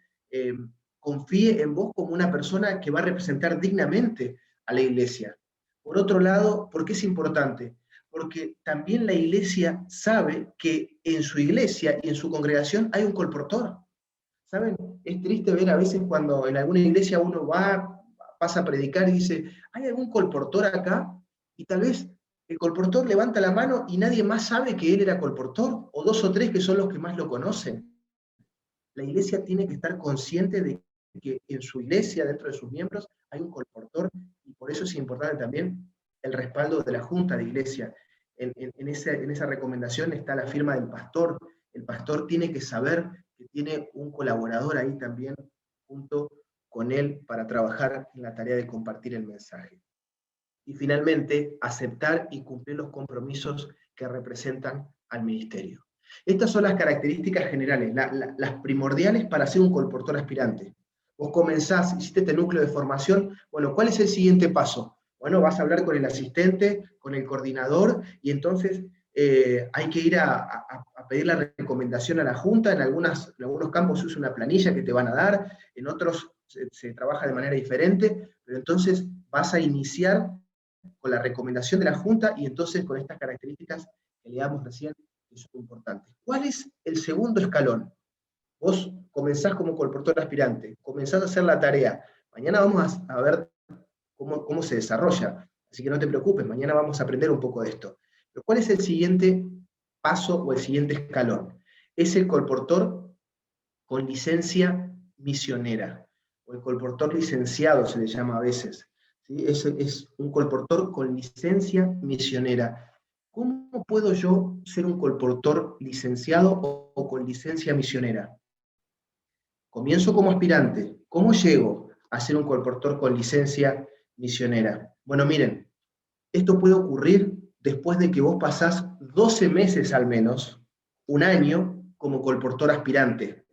F: confíe en vos como una persona que va a representar dignamente a la iglesia. Por otro lado, ¿por qué es importante? Porque también la iglesia sabe que en su iglesia y en su congregación hay un colportor. ¿Saben? Es triste ver a veces cuando en alguna iglesia uno pasa a predicar y dice: ¿hay algún colportor acá? Y tal vez el colportor levanta la mano y nadie más sabe que él era colportor, o 2 o 3 que son los que más lo conocen. La iglesia tiene que estar consciente de que en su iglesia, dentro de sus miembros, hay un colportor, y por eso es importante también el respaldo de la junta de iglesia. En esa recomendación está la firma del pastor. El pastor tiene que saber que tiene un colaborador ahí también, junto con él, para trabajar en la tarea de compartir el mensaje. Y finalmente, aceptar y cumplir los compromisos que representan al ministerio. Estas son las características generales, las primordiales para ser un colportor aspirante. Vos comenzás, hiciste este núcleo de formación, bueno, ¿cuál es el siguiente paso? Bueno, vas a hablar con el asistente, con el coordinador, y entonces hay que ir a pedir la recomendación a la junta. En algunos campos se usa una planilla que te van a dar, en otros se trabaja de manera diferente, pero entonces vas a iniciar con la recomendación de la junta, y entonces con estas características que le damos recién, que son importantes. ¿Cuál es el segundo escalón? Vos comenzás como colportor aspirante, comenzás a hacer la tarea. Mañana vamos a ver cómo se desarrolla, así que no te preocupes, mañana vamos a aprender un poco de esto. Pero ¿cuál es el siguiente paso o el siguiente escalón? Es el colportor con licencia misionera, o el colportor licenciado se le llama a veces. ¿Sí? Es un colportor con licencia misionera. ¿Cómo puedo yo ser un colportor licenciado o con licencia misionera? Comienzo como aspirante. ¿Cómo llego a ser un colportor con licencia misionera? Bueno, miren, esto puede ocurrir después de que vos pasás 12 meses al menos, un año, como colportor aspirante.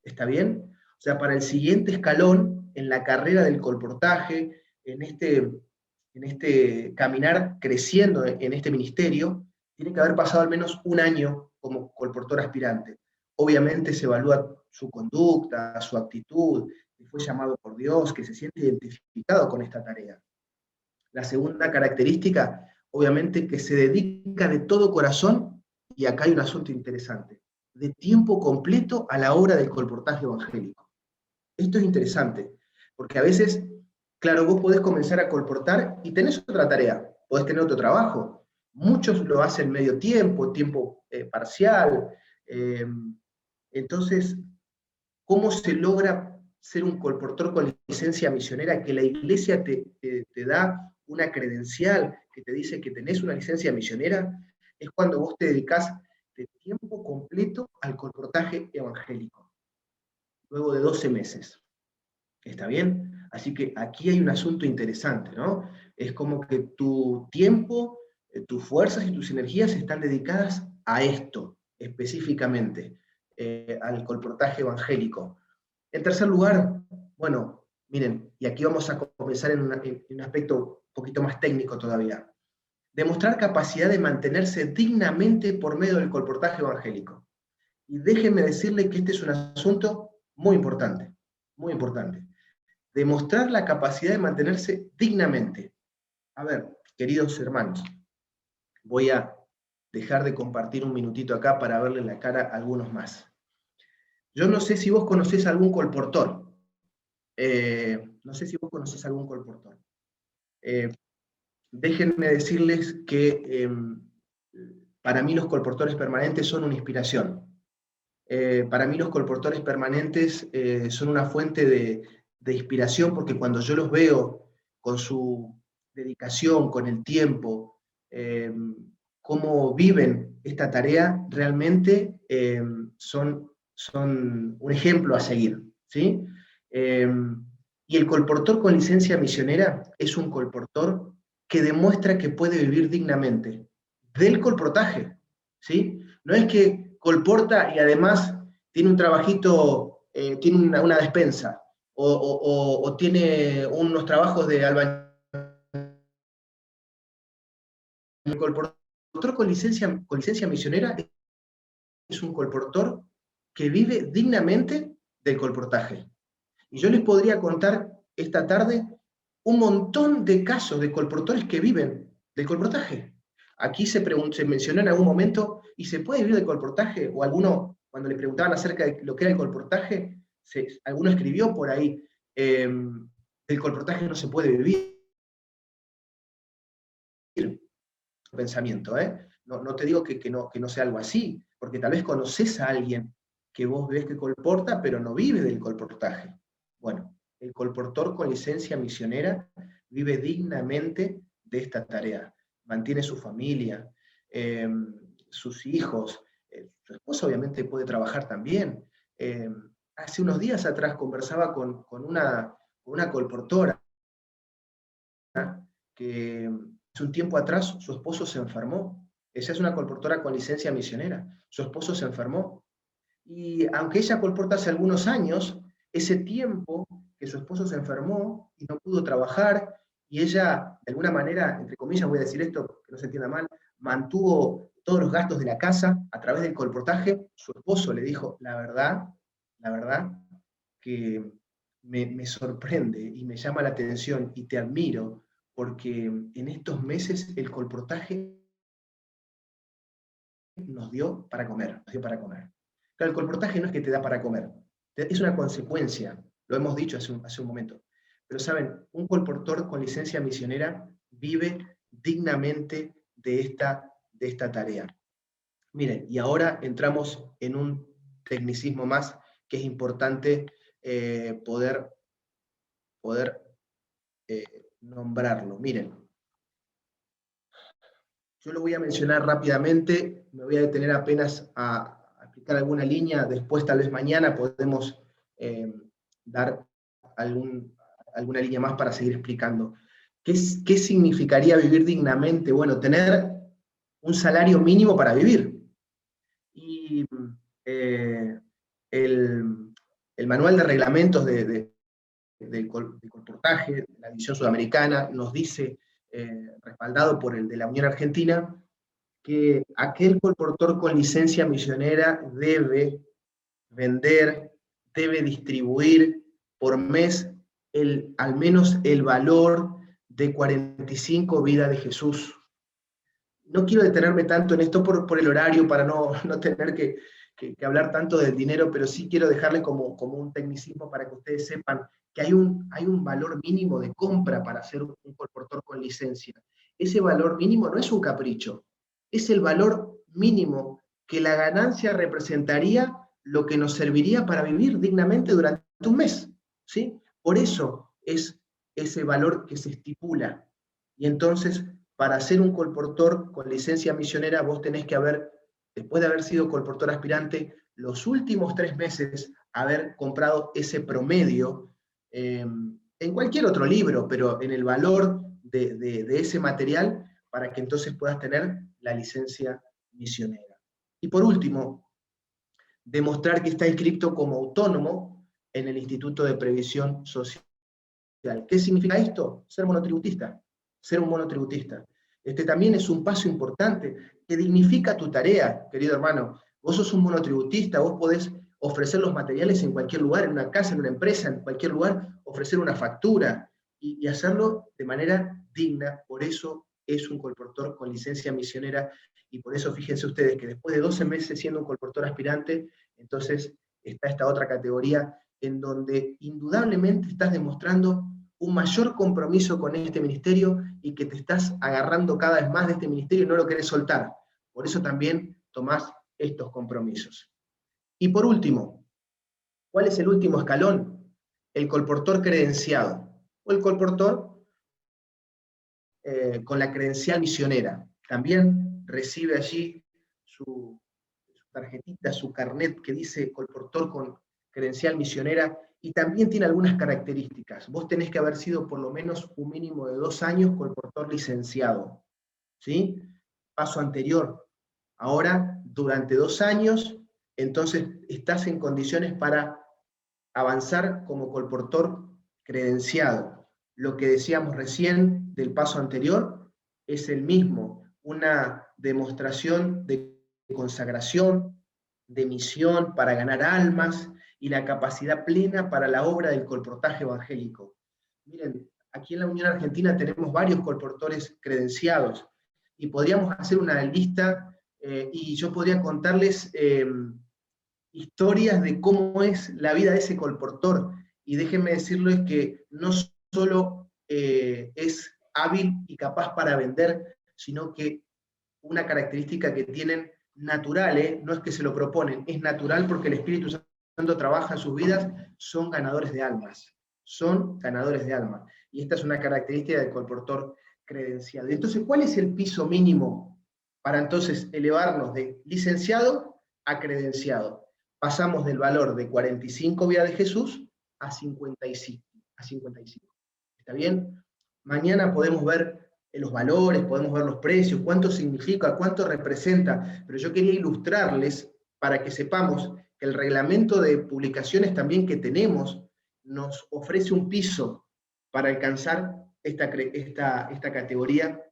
F: ¿Está bien? O sea, para el siguiente escalón, en la carrera del colportaje, en este caminar creciendo en este ministerio, tiene que haber pasado al menos un año como colportor aspirante. Obviamente se evalúa su conducta, su actitud, que fue llamado por Dios, que se siente identificado con esta tarea. La segunda característica, obviamente, que se dedica de todo corazón, y acá hay un asunto interesante, de tiempo completo a la obra del colportaje evangélico. Esto es interesante, porque a veces, claro, vos podés comenzar a colportar y tenés otra tarea, podés tener otro trabajo. Muchos lo hacen medio tiempo parcial. Entonces, ¿cómo se logra ser un colportor con licencia misionera? Que la iglesia te da una credencial que te dice que tenés una licencia misionera, es cuando vos te dedicás de tiempo completo al colportaje evangélico, luego de 12 meses. ¿Está bien? Así que aquí hay un asunto interesante, ¿no? Es como que tu tiempo, tus fuerzas y tus energías están dedicadas a esto, específicamente, al colportaje evangélico. En tercer lugar, bueno, miren, y aquí vamos a comenzar en un aspecto un poquito más técnico todavía. Demostrar capacidad de mantenerse dignamente por medio del colportaje evangélico. Y déjenme decirle que este es un asunto muy importante, muy importante. Demostrar la capacidad de mantenerse dignamente. A ver, queridos hermanos, voy a dejar de compartir un minutito acá para verle la cara a algunos más. Yo no sé si vos conocés algún colportor. No sé si vos conocés algún colportor. Déjenme decirles que para mí los colportores permanentes son una inspiración. Para mí los colportores permanentes son una fuente de inspiración, porque cuando yo los veo con su dedicación, con el tiempo, cómo viven esta tarea, realmente son un ejemplo a seguir, ¿sí? Y el colportor con licencia misionera es un colportor que demuestra que puede vivir dignamente del colportaje, ¿sí? No es que colporta y además tiene un trabajito, tiene una despensa, o tiene unos trabajos de albañil. El colportor con licencia misionera es un colportor que vive dignamente del colportaje. Y yo les podría contar esta tarde un montón de casos de colportores que viven del colportaje. Aquí se mencionó en algún momento, ¿y se puede vivir del colportaje? O alguno, cuando le preguntaban acerca de lo que era el colportaje, alguno escribió por ahí, del colportaje no se puede vivir. Pensamiento, ¿eh? No te digo que no sea algo así, porque tal vez conoces a alguien que vos ves que colporta, pero no vive del colportaje. Bueno, el colportor con licencia misionera vive dignamente de esta tarea. Mantiene su familia, sus hijos, su esposa obviamente puede trabajar también. Hace unos días atrás conversaba con una colportora que hace un tiempo atrás su esposo se enfermó. Ella es una colportora con licencia misionera. Su esposo se enfermó. Y aunque ella colporta hace algunos años, ese tiempo que su esposo se enfermó y no pudo trabajar, y ella, de alguna manera, entre comillas voy a decir esto, que no se entienda mal, mantuvo todos los gastos de la casa a través del colportaje, su esposo le dijo, la verdad que me sorprende y me llama la atención y te admiro, porque en estos meses el colportaje nos dio para comer. Claro, el colportaje no es que te da para comer, es una consecuencia, lo hemos dicho hace un momento. Pero saben, un colportor con licencia misionera vive dignamente de esta tarea. Miren, y ahora entramos en un tecnicismo más que es importante poder nombrarlo. Miren, yo lo voy a mencionar rápidamente, me voy a detener apenas a explicar alguna línea, después tal vez mañana podemos dar alguna línea más para seguir explicando. ¿Qué significaría vivir dignamente? Bueno, tener un salario mínimo para vivir. Y el manual de reglamentos del colportaje, la división sudamericana, nos dice, respaldado por el de la Unión Argentina, que aquel colportor con licencia misionera debe vender, debe distribuir por mes al menos el valor de 45 vidas de Jesús. No quiero detenerme tanto en esto por el horario, para no tener que hablar tanto del dinero, pero sí quiero dejarle como un tecnicismo para que ustedes sepan que hay un valor mínimo de compra para ser un colportor con licencia. Ese valor mínimo no es un capricho, es el valor mínimo que la ganancia representaría lo que nos serviría para vivir dignamente durante un mes, ¿sí? Por eso es ese valor que se estipula. Y entonces, para ser un colportor con licencia misionera, vos tenés que después de haber sido colportor aspirante, los últimos 3 meses haber comprado ese promedio en cualquier otro libro, pero en el valor de ese material, para que entonces puedas tener la licencia misionera. Y por último, demostrar que está inscrito como autónomo en el Instituto de Previsión Social. ¿Qué significa esto? Ser monotributista. Ser un monotributista. Este también es un paso importante que dignifica tu tarea, querido hermano. Vos sos un monotributista, vos podés ofrecer los materiales en cualquier lugar, en una casa, en una empresa, en cualquier lugar, ofrecer una factura y hacerlo de manera digna. Por eso es un colportor con licencia misionera, y por eso fíjense ustedes que después de 12 meses siendo un colportor aspirante, entonces está esta otra categoría en donde indudablemente estás demostrando un mayor compromiso con este ministerio y que te estás agarrando cada vez más de este ministerio y no lo querés soltar. Por eso también tomás estos compromisos. Y por último, ¿cuál es el último escalón? El colportor credenciado, o el colportor con la credencial misionera. También recibe allí su tarjetita, su carnet que dice colportor con credencial misionera, y también tiene algunas características. Vos tenés que haber sido por lo menos un mínimo de 2 años colportor licenciado, ¿sí? Paso anterior. Ahora, durante 2 años, entonces estás en condiciones para avanzar como colportor credenciado. Lo que decíamos recién del paso anterior es el mismo, una demostración de consagración, de misión para ganar almas y la capacidad plena para la obra del colportaje evangélico. Miren, aquí en la Unión Argentina tenemos varios colportores credenciados y podríamos hacer una lista y yo podría contarles historias de cómo es la vida de ese colportor, y déjenme decirles que no solo es hábil y capaz para vender, sino que una característica que tienen natural, no es que se lo proponen, es natural porque el Espíritu Santo trabaja en sus vidas, son ganadores de almas. Son ganadores de almas. Y esta es una característica del colportor credenciado. Entonces, ¿cuál es el piso mínimo para entonces elevarnos de licenciado a credenciado? Pasamos del valor de 45 vidas de Jesús a 55. ¿Está bien? Mañana podemos ver los valores, podemos ver los precios, cuánto significa, cuánto representa, pero yo quería ilustrarles para que sepamos que el reglamento de publicaciones también que tenemos nos ofrece un piso para alcanzar esta categoría,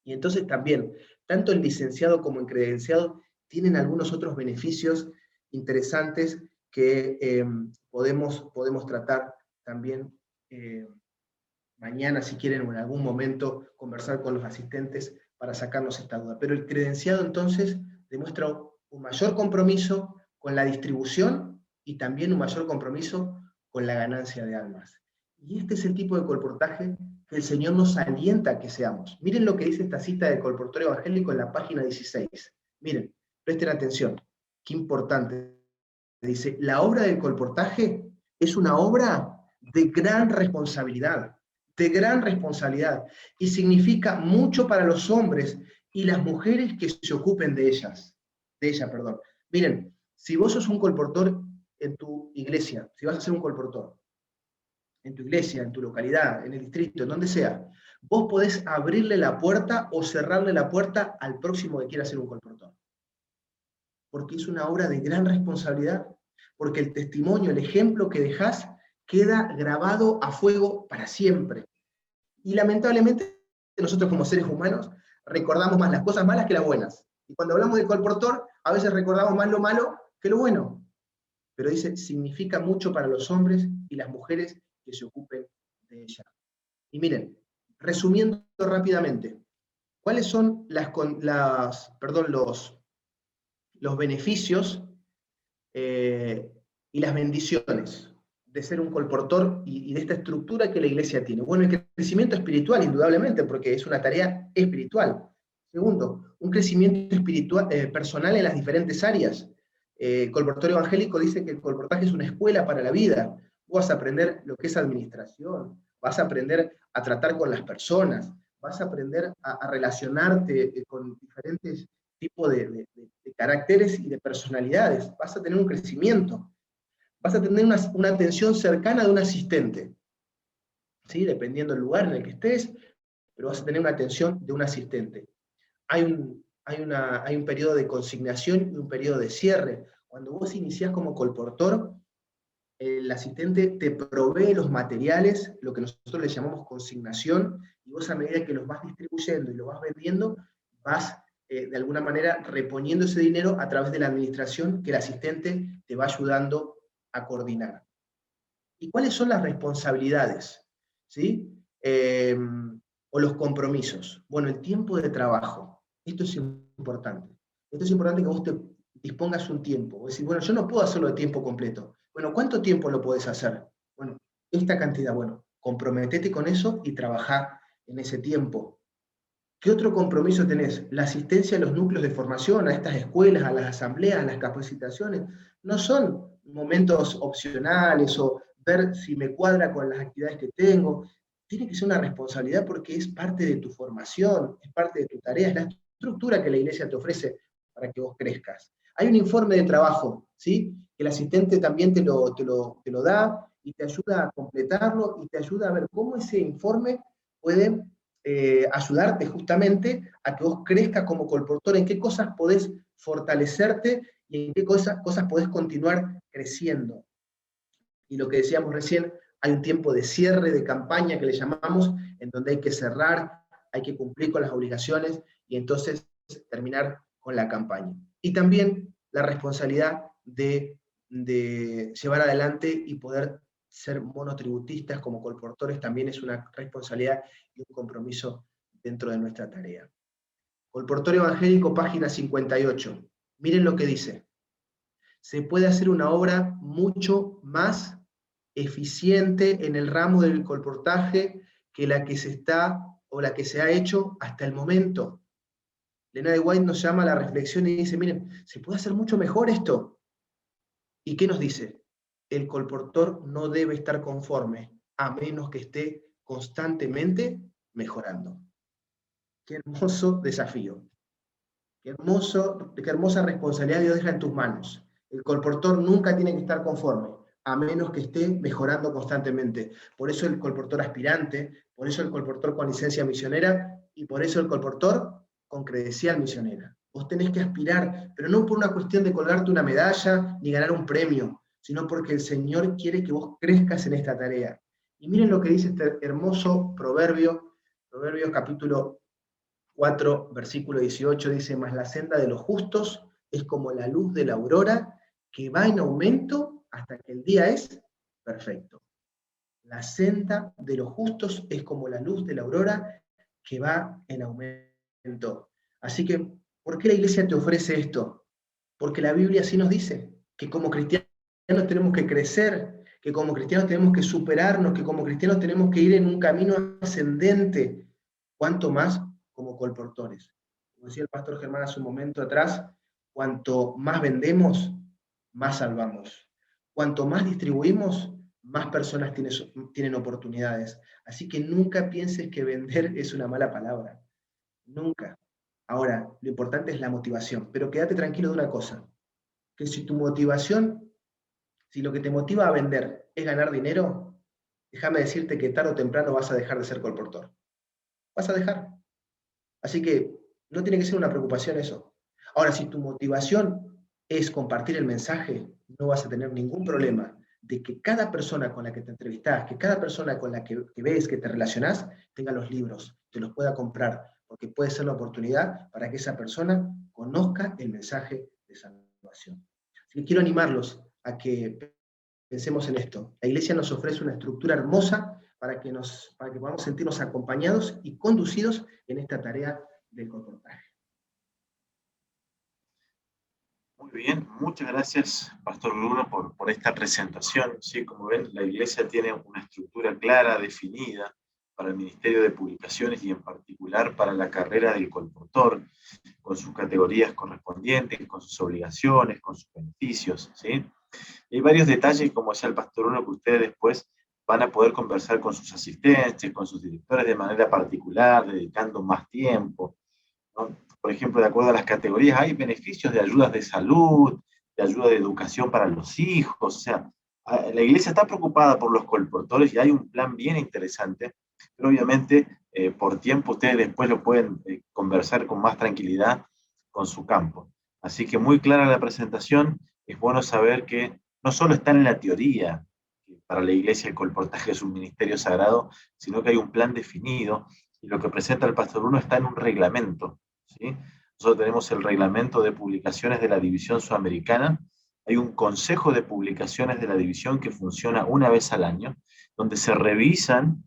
F: y entonces también, tanto el licenciado como el credenciado tienen algunos otros beneficios interesantes que podemos tratar también mañana, si quieren, o en algún momento, conversar con los asistentes para sacarnos esta duda. Pero el credenciado entonces demuestra un mayor compromiso con la distribución y también un mayor compromiso con la ganancia de almas. Y este es el tipo de colportaje que el Señor nos alienta a que seamos. Miren lo que dice esta cita del colportor evangélico en la página 16. Miren, presten atención, qué importante. Dice, la obra del colportaje es una obra de gran responsabilidad, y significa mucho para los hombres y las mujeres que se ocupen de ella. Miren, si vos sos un colportor en tu iglesia, si vas a ser un colportor, en tu iglesia, en tu localidad, en el distrito, en donde sea, vos podés abrirle la puerta o cerrarle la puerta al próximo que quiera ser un colportor. Porque es una obra de gran responsabilidad, porque el testimonio, el ejemplo que dejás, queda grabado a fuego para siempre. Y lamentablemente, nosotros como seres humanos, recordamos más las cosas malas que las buenas. Y cuando hablamos de colportor, a veces recordamos más lo malo que lo bueno. Pero dice, significa mucho para los hombres y las mujeres que se ocupen de ella. Y miren, resumiendo rápidamente, ¿cuáles son los beneficios y las bendiciones de ser un colportor y de esta estructura que la iglesia tiene? Bueno, el crecimiento espiritual, indudablemente, porque es una tarea espiritual. Segundo, un crecimiento espiritual, personal en las diferentes áreas. El colportor evangélico dice que el colportaje es una escuela para la vida. Vos vas a aprender lo que es administración, vas a aprender a tratar con las personas, vas a aprender a relacionarte con diferentes tipos de caracteres y de personalidades, vas a tener un crecimiento, vas a tener una atención cercana de un asistente, ¿sí? Dependiendo del lugar en el que estés, pero vas a tener una atención de un asistente. Hay un periodo de consignación y un periodo de cierre. Cuando vos iniciás como colportor, el asistente te provee los materiales, lo que nosotros le llamamos consignación, y vos a medida que los vas distribuyendo y los vas vendiendo, vas de alguna manera reponiendo ese dinero a través de la administración que el asistente te va ayudando a coordinar. ¿Y cuáles son las responsabilidades? ¿Sí? O los compromisos. Bueno, el tiempo de trabajo. Esto es importante. Esto es importante que vos te dispongas un tiempo. Vos decís, bueno, yo no puedo hacerlo de tiempo completo. Bueno, ¿cuánto tiempo lo podés hacer? Bueno, esta cantidad. Bueno, comprometete con eso y trabajá en ese tiempo. ¿Qué otro compromiso tenés? La asistencia a los núcleos de formación, a estas escuelas, a las asambleas, a las capacitaciones. No son momentos opcionales o ver si me cuadra con las actividades que tengo. Tiene que ser una responsabilidad porque es parte de tu formación, es parte de tu tarea, es la estructura que la iglesia te ofrece para que vos crezcas. Hay un informe de trabajo, ¿sí? Que el asistente también te lo da y te ayuda a completarlo y te ayuda a ver cómo ese informe puede ayudarte justamente a que vos crezcas como colportor, en qué cosas podés fortalecerte y en qué cosas podés continuar creciendo. Y lo que decíamos recién, hay un tiempo de cierre de campaña que le llamamos, en donde hay que cerrar, hay que cumplir con las obligaciones y entonces terminar con la campaña. Y también la responsabilidad de llevar adelante y poder ser monotributistas como colportores también es una responsabilidad y un compromiso dentro de nuestra tarea. Colportor evangélico, página 58. Miren lo que dice. Se puede hacer una obra mucho más eficiente en el ramo del colportaje que la que se está o la que se ha hecho hasta el momento. Elena de White nos llama a la reflexión y dice, miren, ¿se puede hacer mucho mejor esto? ¿Y qué nos dice? El colportor no debe estar conforme, a menos que esté constantemente mejorando. Qué hermoso desafío. Qué hermosa responsabilidad Dios deja en tus manos. El colportor nunca tiene que estar conforme, a menos que esté mejorando constantemente. Por eso el colportor aspirante, por eso el colportor con licencia misionera, y por eso el colportor con credencial misionera. Vos tenés que aspirar, pero no por una cuestión de colgarte una medalla ni ganar un premio, sino porque el Señor quiere que vos crezcas en esta tarea. Y miren lo que dice este hermoso proverbio, Proverbios capítulo 4, versículo 18, dice, mas la senda de los justos es como la luz de la aurora, que va en aumento hasta que el día es perfecto. La senda de los justos es como la luz de la aurora, que va en aumento. Así que, ¿por qué la iglesia te ofrece esto? Porque la Biblia así nos dice, que como cristianos tenemos que crecer, que como cristianos tenemos que superarnos, que como cristianos tenemos que ir en un camino ascendente. ¿Cuánto más como colportores? Como decía el pastor Germán hace un momento atrás, cuanto más vendemos, más salvamos. Cuanto más distribuimos, más personas tienen oportunidades. Así que nunca pienses que vender es una mala palabra. Nunca. Ahora, lo importante es la motivación. Pero quédate tranquilo de una cosa, que si tu motivación, si lo que te motiva a vender es ganar dinero, déjame decirte que tarde o temprano vas a dejar de ser colportor. Vas a dejar. Así que no tiene que ser una preocupación eso. Ahora, si tu motivación es compartir el mensaje, no vas a tener ningún problema de que cada persona con la que te entrevistás, que cada persona con la que ves, que te relacionás, tenga los libros, te los pueda comprar, porque puede ser la oportunidad para que esa persona conozca el mensaje de salvación. Así que quiero animarlos a que pensemos en esto. La iglesia nos ofrece una estructura hermosa para que podamos sentirnos acompañados y conducidos en esta tarea del colportaje.
A: Muy bien, muchas gracias, Pastor Bruno, por esta presentación. Sí, como ven, la iglesia tiene una estructura clara, definida, para el Ministerio de Publicaciones y en particular para la carrera del colportor, con sus categorías correspondientes, con sus obligaciones, con sus beneficios. ¿Sí? Hay varios detalles, como decía el Pastor Bruno, que ustedes después van a poder conversar con sus asistentes, con sus directores de manera particular, dedicando más tiempo, ¿no? Por ejemplo, de acuerdo a las categorías, hay beneficios de ayudas de salud, de ayuda de educación para los hijos. O sea, la iglesia está preocupada por los colportores y hay un plan bien interesante, pero obviamente por tiempo ustedes después lo pueden conversar con más tranquilidad con su campo. Así que muy clara la presentación. Es bueno saber que no solo está en la teoría, que para la iglesia el colportaje es un ministerio sagrado, sino que hay un plan definido, y lo que presenta el Pastor Bruno está en un reglamento. ¿Sí? Nosotros tenemos el reglamento de publicaciones de la División Sudamericana. Hay un consejo de publicaciones de la división que funciona una vez al año, donde se revisan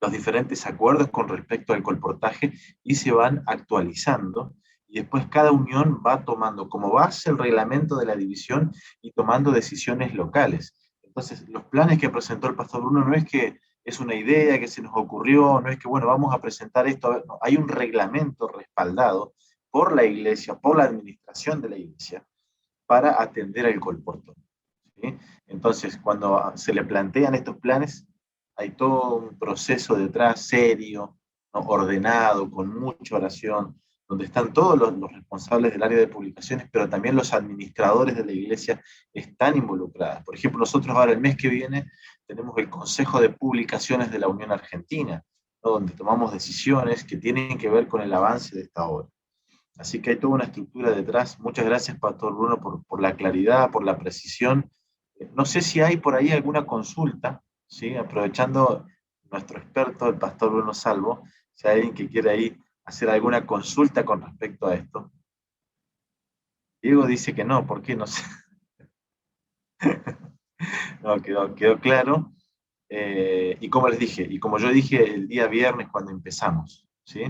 A: los diferentes acuerdos con respecto al colportaje y se van actualizando, y después cada unión va tomando como base el reglamento de la división y tomando decisiones locales. Entonces, los planes que presentó el Pastor Bruno no es que es una idea que se nos ocurrió, no es que, bueno, vamos a presentar esto. No, hay un reglamento respaldado por la iglesia, por la administración de la iglesia, para atender al colportor. ¿Sí? Entonces, cuando se le plantean estos planes, hay todo un proceso detrás serio, ¿no? Ordenado, con mucha oración, donde están todos los responsables del área de publicaciones, pero también los administradores de la iglesia están involucrados. Por ejemplo, nosotros ahora el mes que viene tenemos el Consejo de Publicaciones de la Unión Argentina, ¿no? Donde tomamos decisiones que tienen que ver con el avance de esta obra. Así que hay toda una estructura detrás. Muchas gracias, Pastor Bruno, por la claridad, por la precisión. No sé si hay por ahí alguna consulta, ¿sí? Aprovechando nuestro experto, el Pastor Bruno Salvo, si hay alguien que quiere ahí hacer alguna consulta con respecto a esto. Diego dice que no, ¿por qué? No sé. No, quedó claro. Y como les dije, y como yo dije el día viernes cuando empezamos, ¿sí?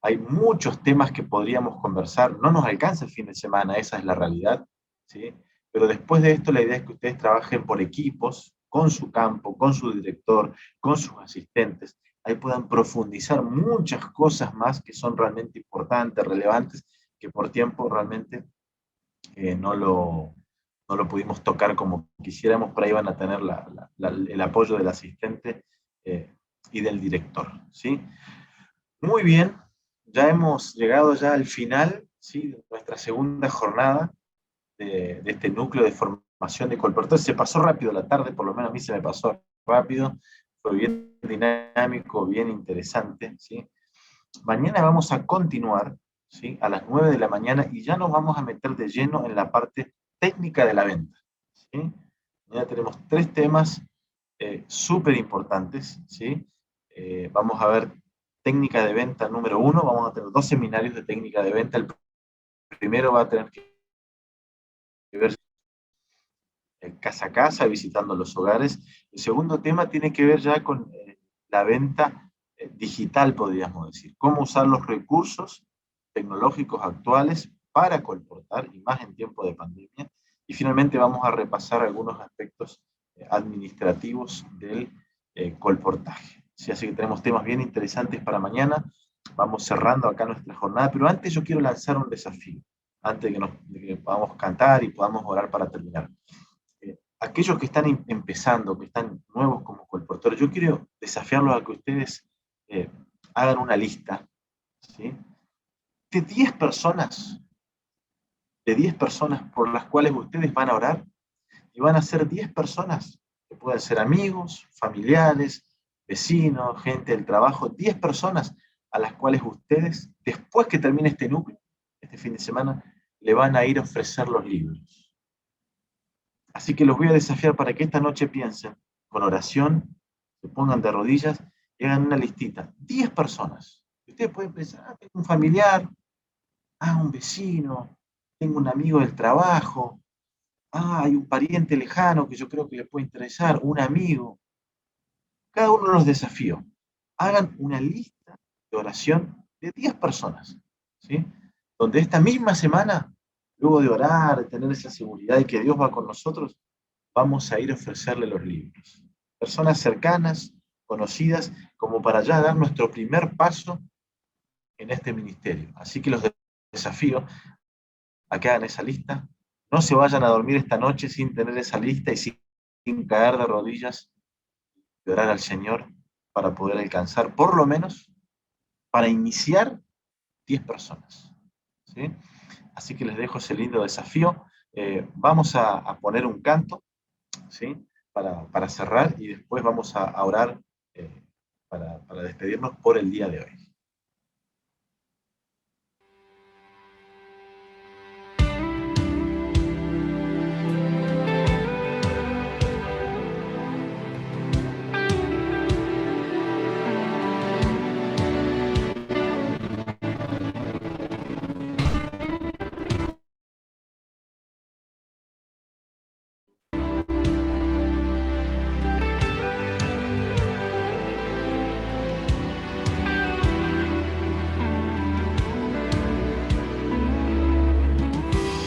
A: Hay muchos temas que podríamos conversar, no nos alcanza el fin de semana, esa es la realidad, ¿sí? Pero después de esto la idea es que ustedes trabajen por equipos, con su campo, con su director, con sus asistentes, ahí puedan profundizar muchas cosas más que son realmente importantes, relevantes, que por tiempo realmente no lo pudimos tocar como quisiéramos, pero ahí van a tener el apoyo del asistente y del director, ¿sí? Muy bien, ya hemos llegado ya al final, ¿sí?, de nuestra segunda jornada de este núcleo de formación de colportores. Se pasó rápido la tarde, por lo menos a mí se me pasó rápido, fue bien dinámico, bien interesante, ¿sí? Mañana vamos a continuar, ¿sí?, a las 9 de la mañana, y ya nos vamos a meter de lleno en la parte técnica de la venta, ¿sí? Mañana tenemos 3 temas súper importantes, ¿sí? Vamos a ver técnica de venta número 1, vamos a tener 2 seminarios de técnica de venta. El primero va a tener que ver casa a casa, visitando los hogares. El segundo tema tiene que ver ya con la venta digital, podríamos decir. Cómo usar los recursos tecnológicos actuales para colportar, y más en tiempo de pandemia. Y finalmente vamos a repasar algunos aspectos administrativos del colportaje. ¿Sí? Así que tenemos temas bien interesantes para mañana. Vamos cerrando acá nuestra jornada, pero antes yo quiero lanzar un desafío, antes de que podamos cantar y podamos orar para terminar. Aquellos que están empezando, que están nuevos como colportores, yo quiero desafiarlos a que ustedes hagan una lista, ¿sí?, de 10 personas por las cuales ustedes van a orar, y van a ser 10 personas que pueden ser amigos, familiares, vecinos, gente del trabajo, 10 personas a las cuales ustedes, después que termine este núcleo, este fin de semana, le van a ir a ofrecer los libros. Así que los voy a desafiar para que esta noche piensen, con oración, se pongan de rodillas y hagan una listita. 10 personas. Ustedes pueden pensar, tengo un familiar, un vecino, tengo un amigo del trabajo, hay un pariente lejano que yo creo que le puede interesar, un amigo. Cada uno los desafío. Hagan una lista de oración de 10 personas, ¿sí?, donde esta misma semana, luego de orar, de tener esa seguridad de que Dios va con nosotros, vamos a ir a ofrecerle los libros. Personas cercanas, conocidas, como para ya dar nuestro primer paso en este ministerio. Así que los desafío a que hagan esa lista. No se vayan a dormir esta noche sin tener esa lista y sin caer de rodillas y orar al Señor para poder alcanzar, por lo menos, para iniciar 10 personas, ¿sí? Así que les dejo ese lindo desafío. Vamos a poner un canto, ¿sí?, para cerrar, y después vamos a orar para despedirnos por el día de hoy.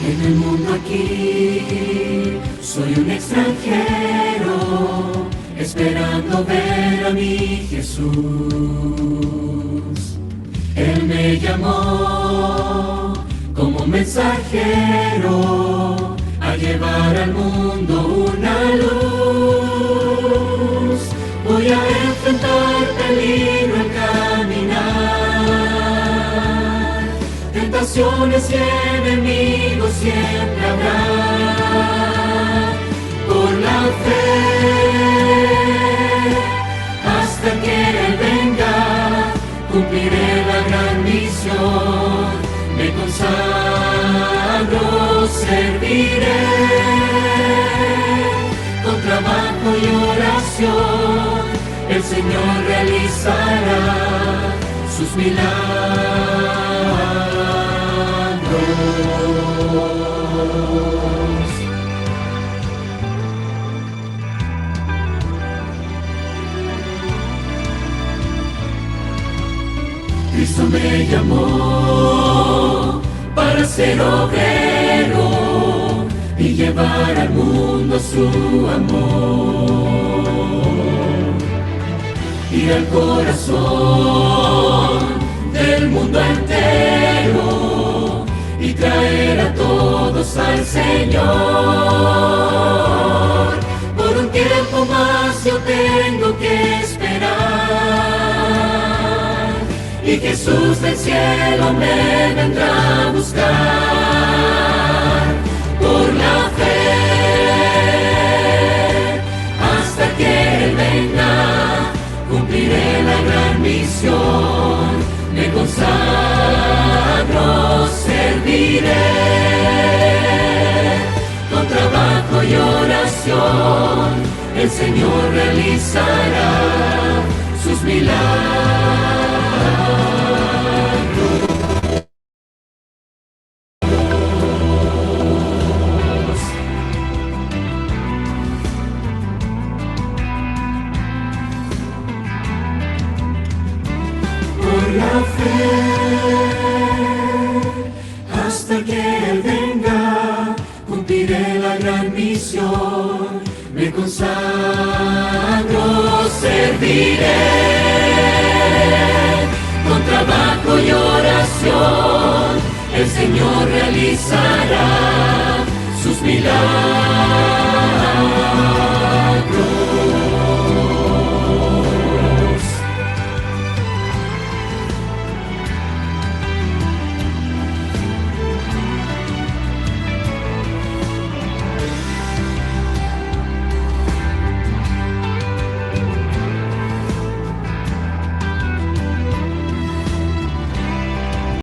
E: En el mundo aquí soy un extranjero, esperando ver a mi Jesús. Él me llamó como mensajero a llevar al mundo una luz. Voy a enfrentar peligro al caminar, tentaciones y enemigos siempre habrá. Por la fe, hasta que Él venga, cumpliré la gran misión. Me consagro, serviré, con trabajo y oración, el Señor realizará sus milagros. Cristo me llamó para ser obrero y llevar al mundo su amor. ir al corazón del mundo entero y traer a todos al Señor. Por un tiempo más yo tengo que esperar, y Jesús del cielo me vendrá a buscar. Por la fe, hasta que Él venga, cumpliré la gran misión, me consagro, serviré, con trabajo y oración, el Señor realizará sus milagros. Por la fe, hasta que Él venga, cumpliré la gran misión, me consagro, serviré, con trabajo y oración, el Señor realizará sus milagros.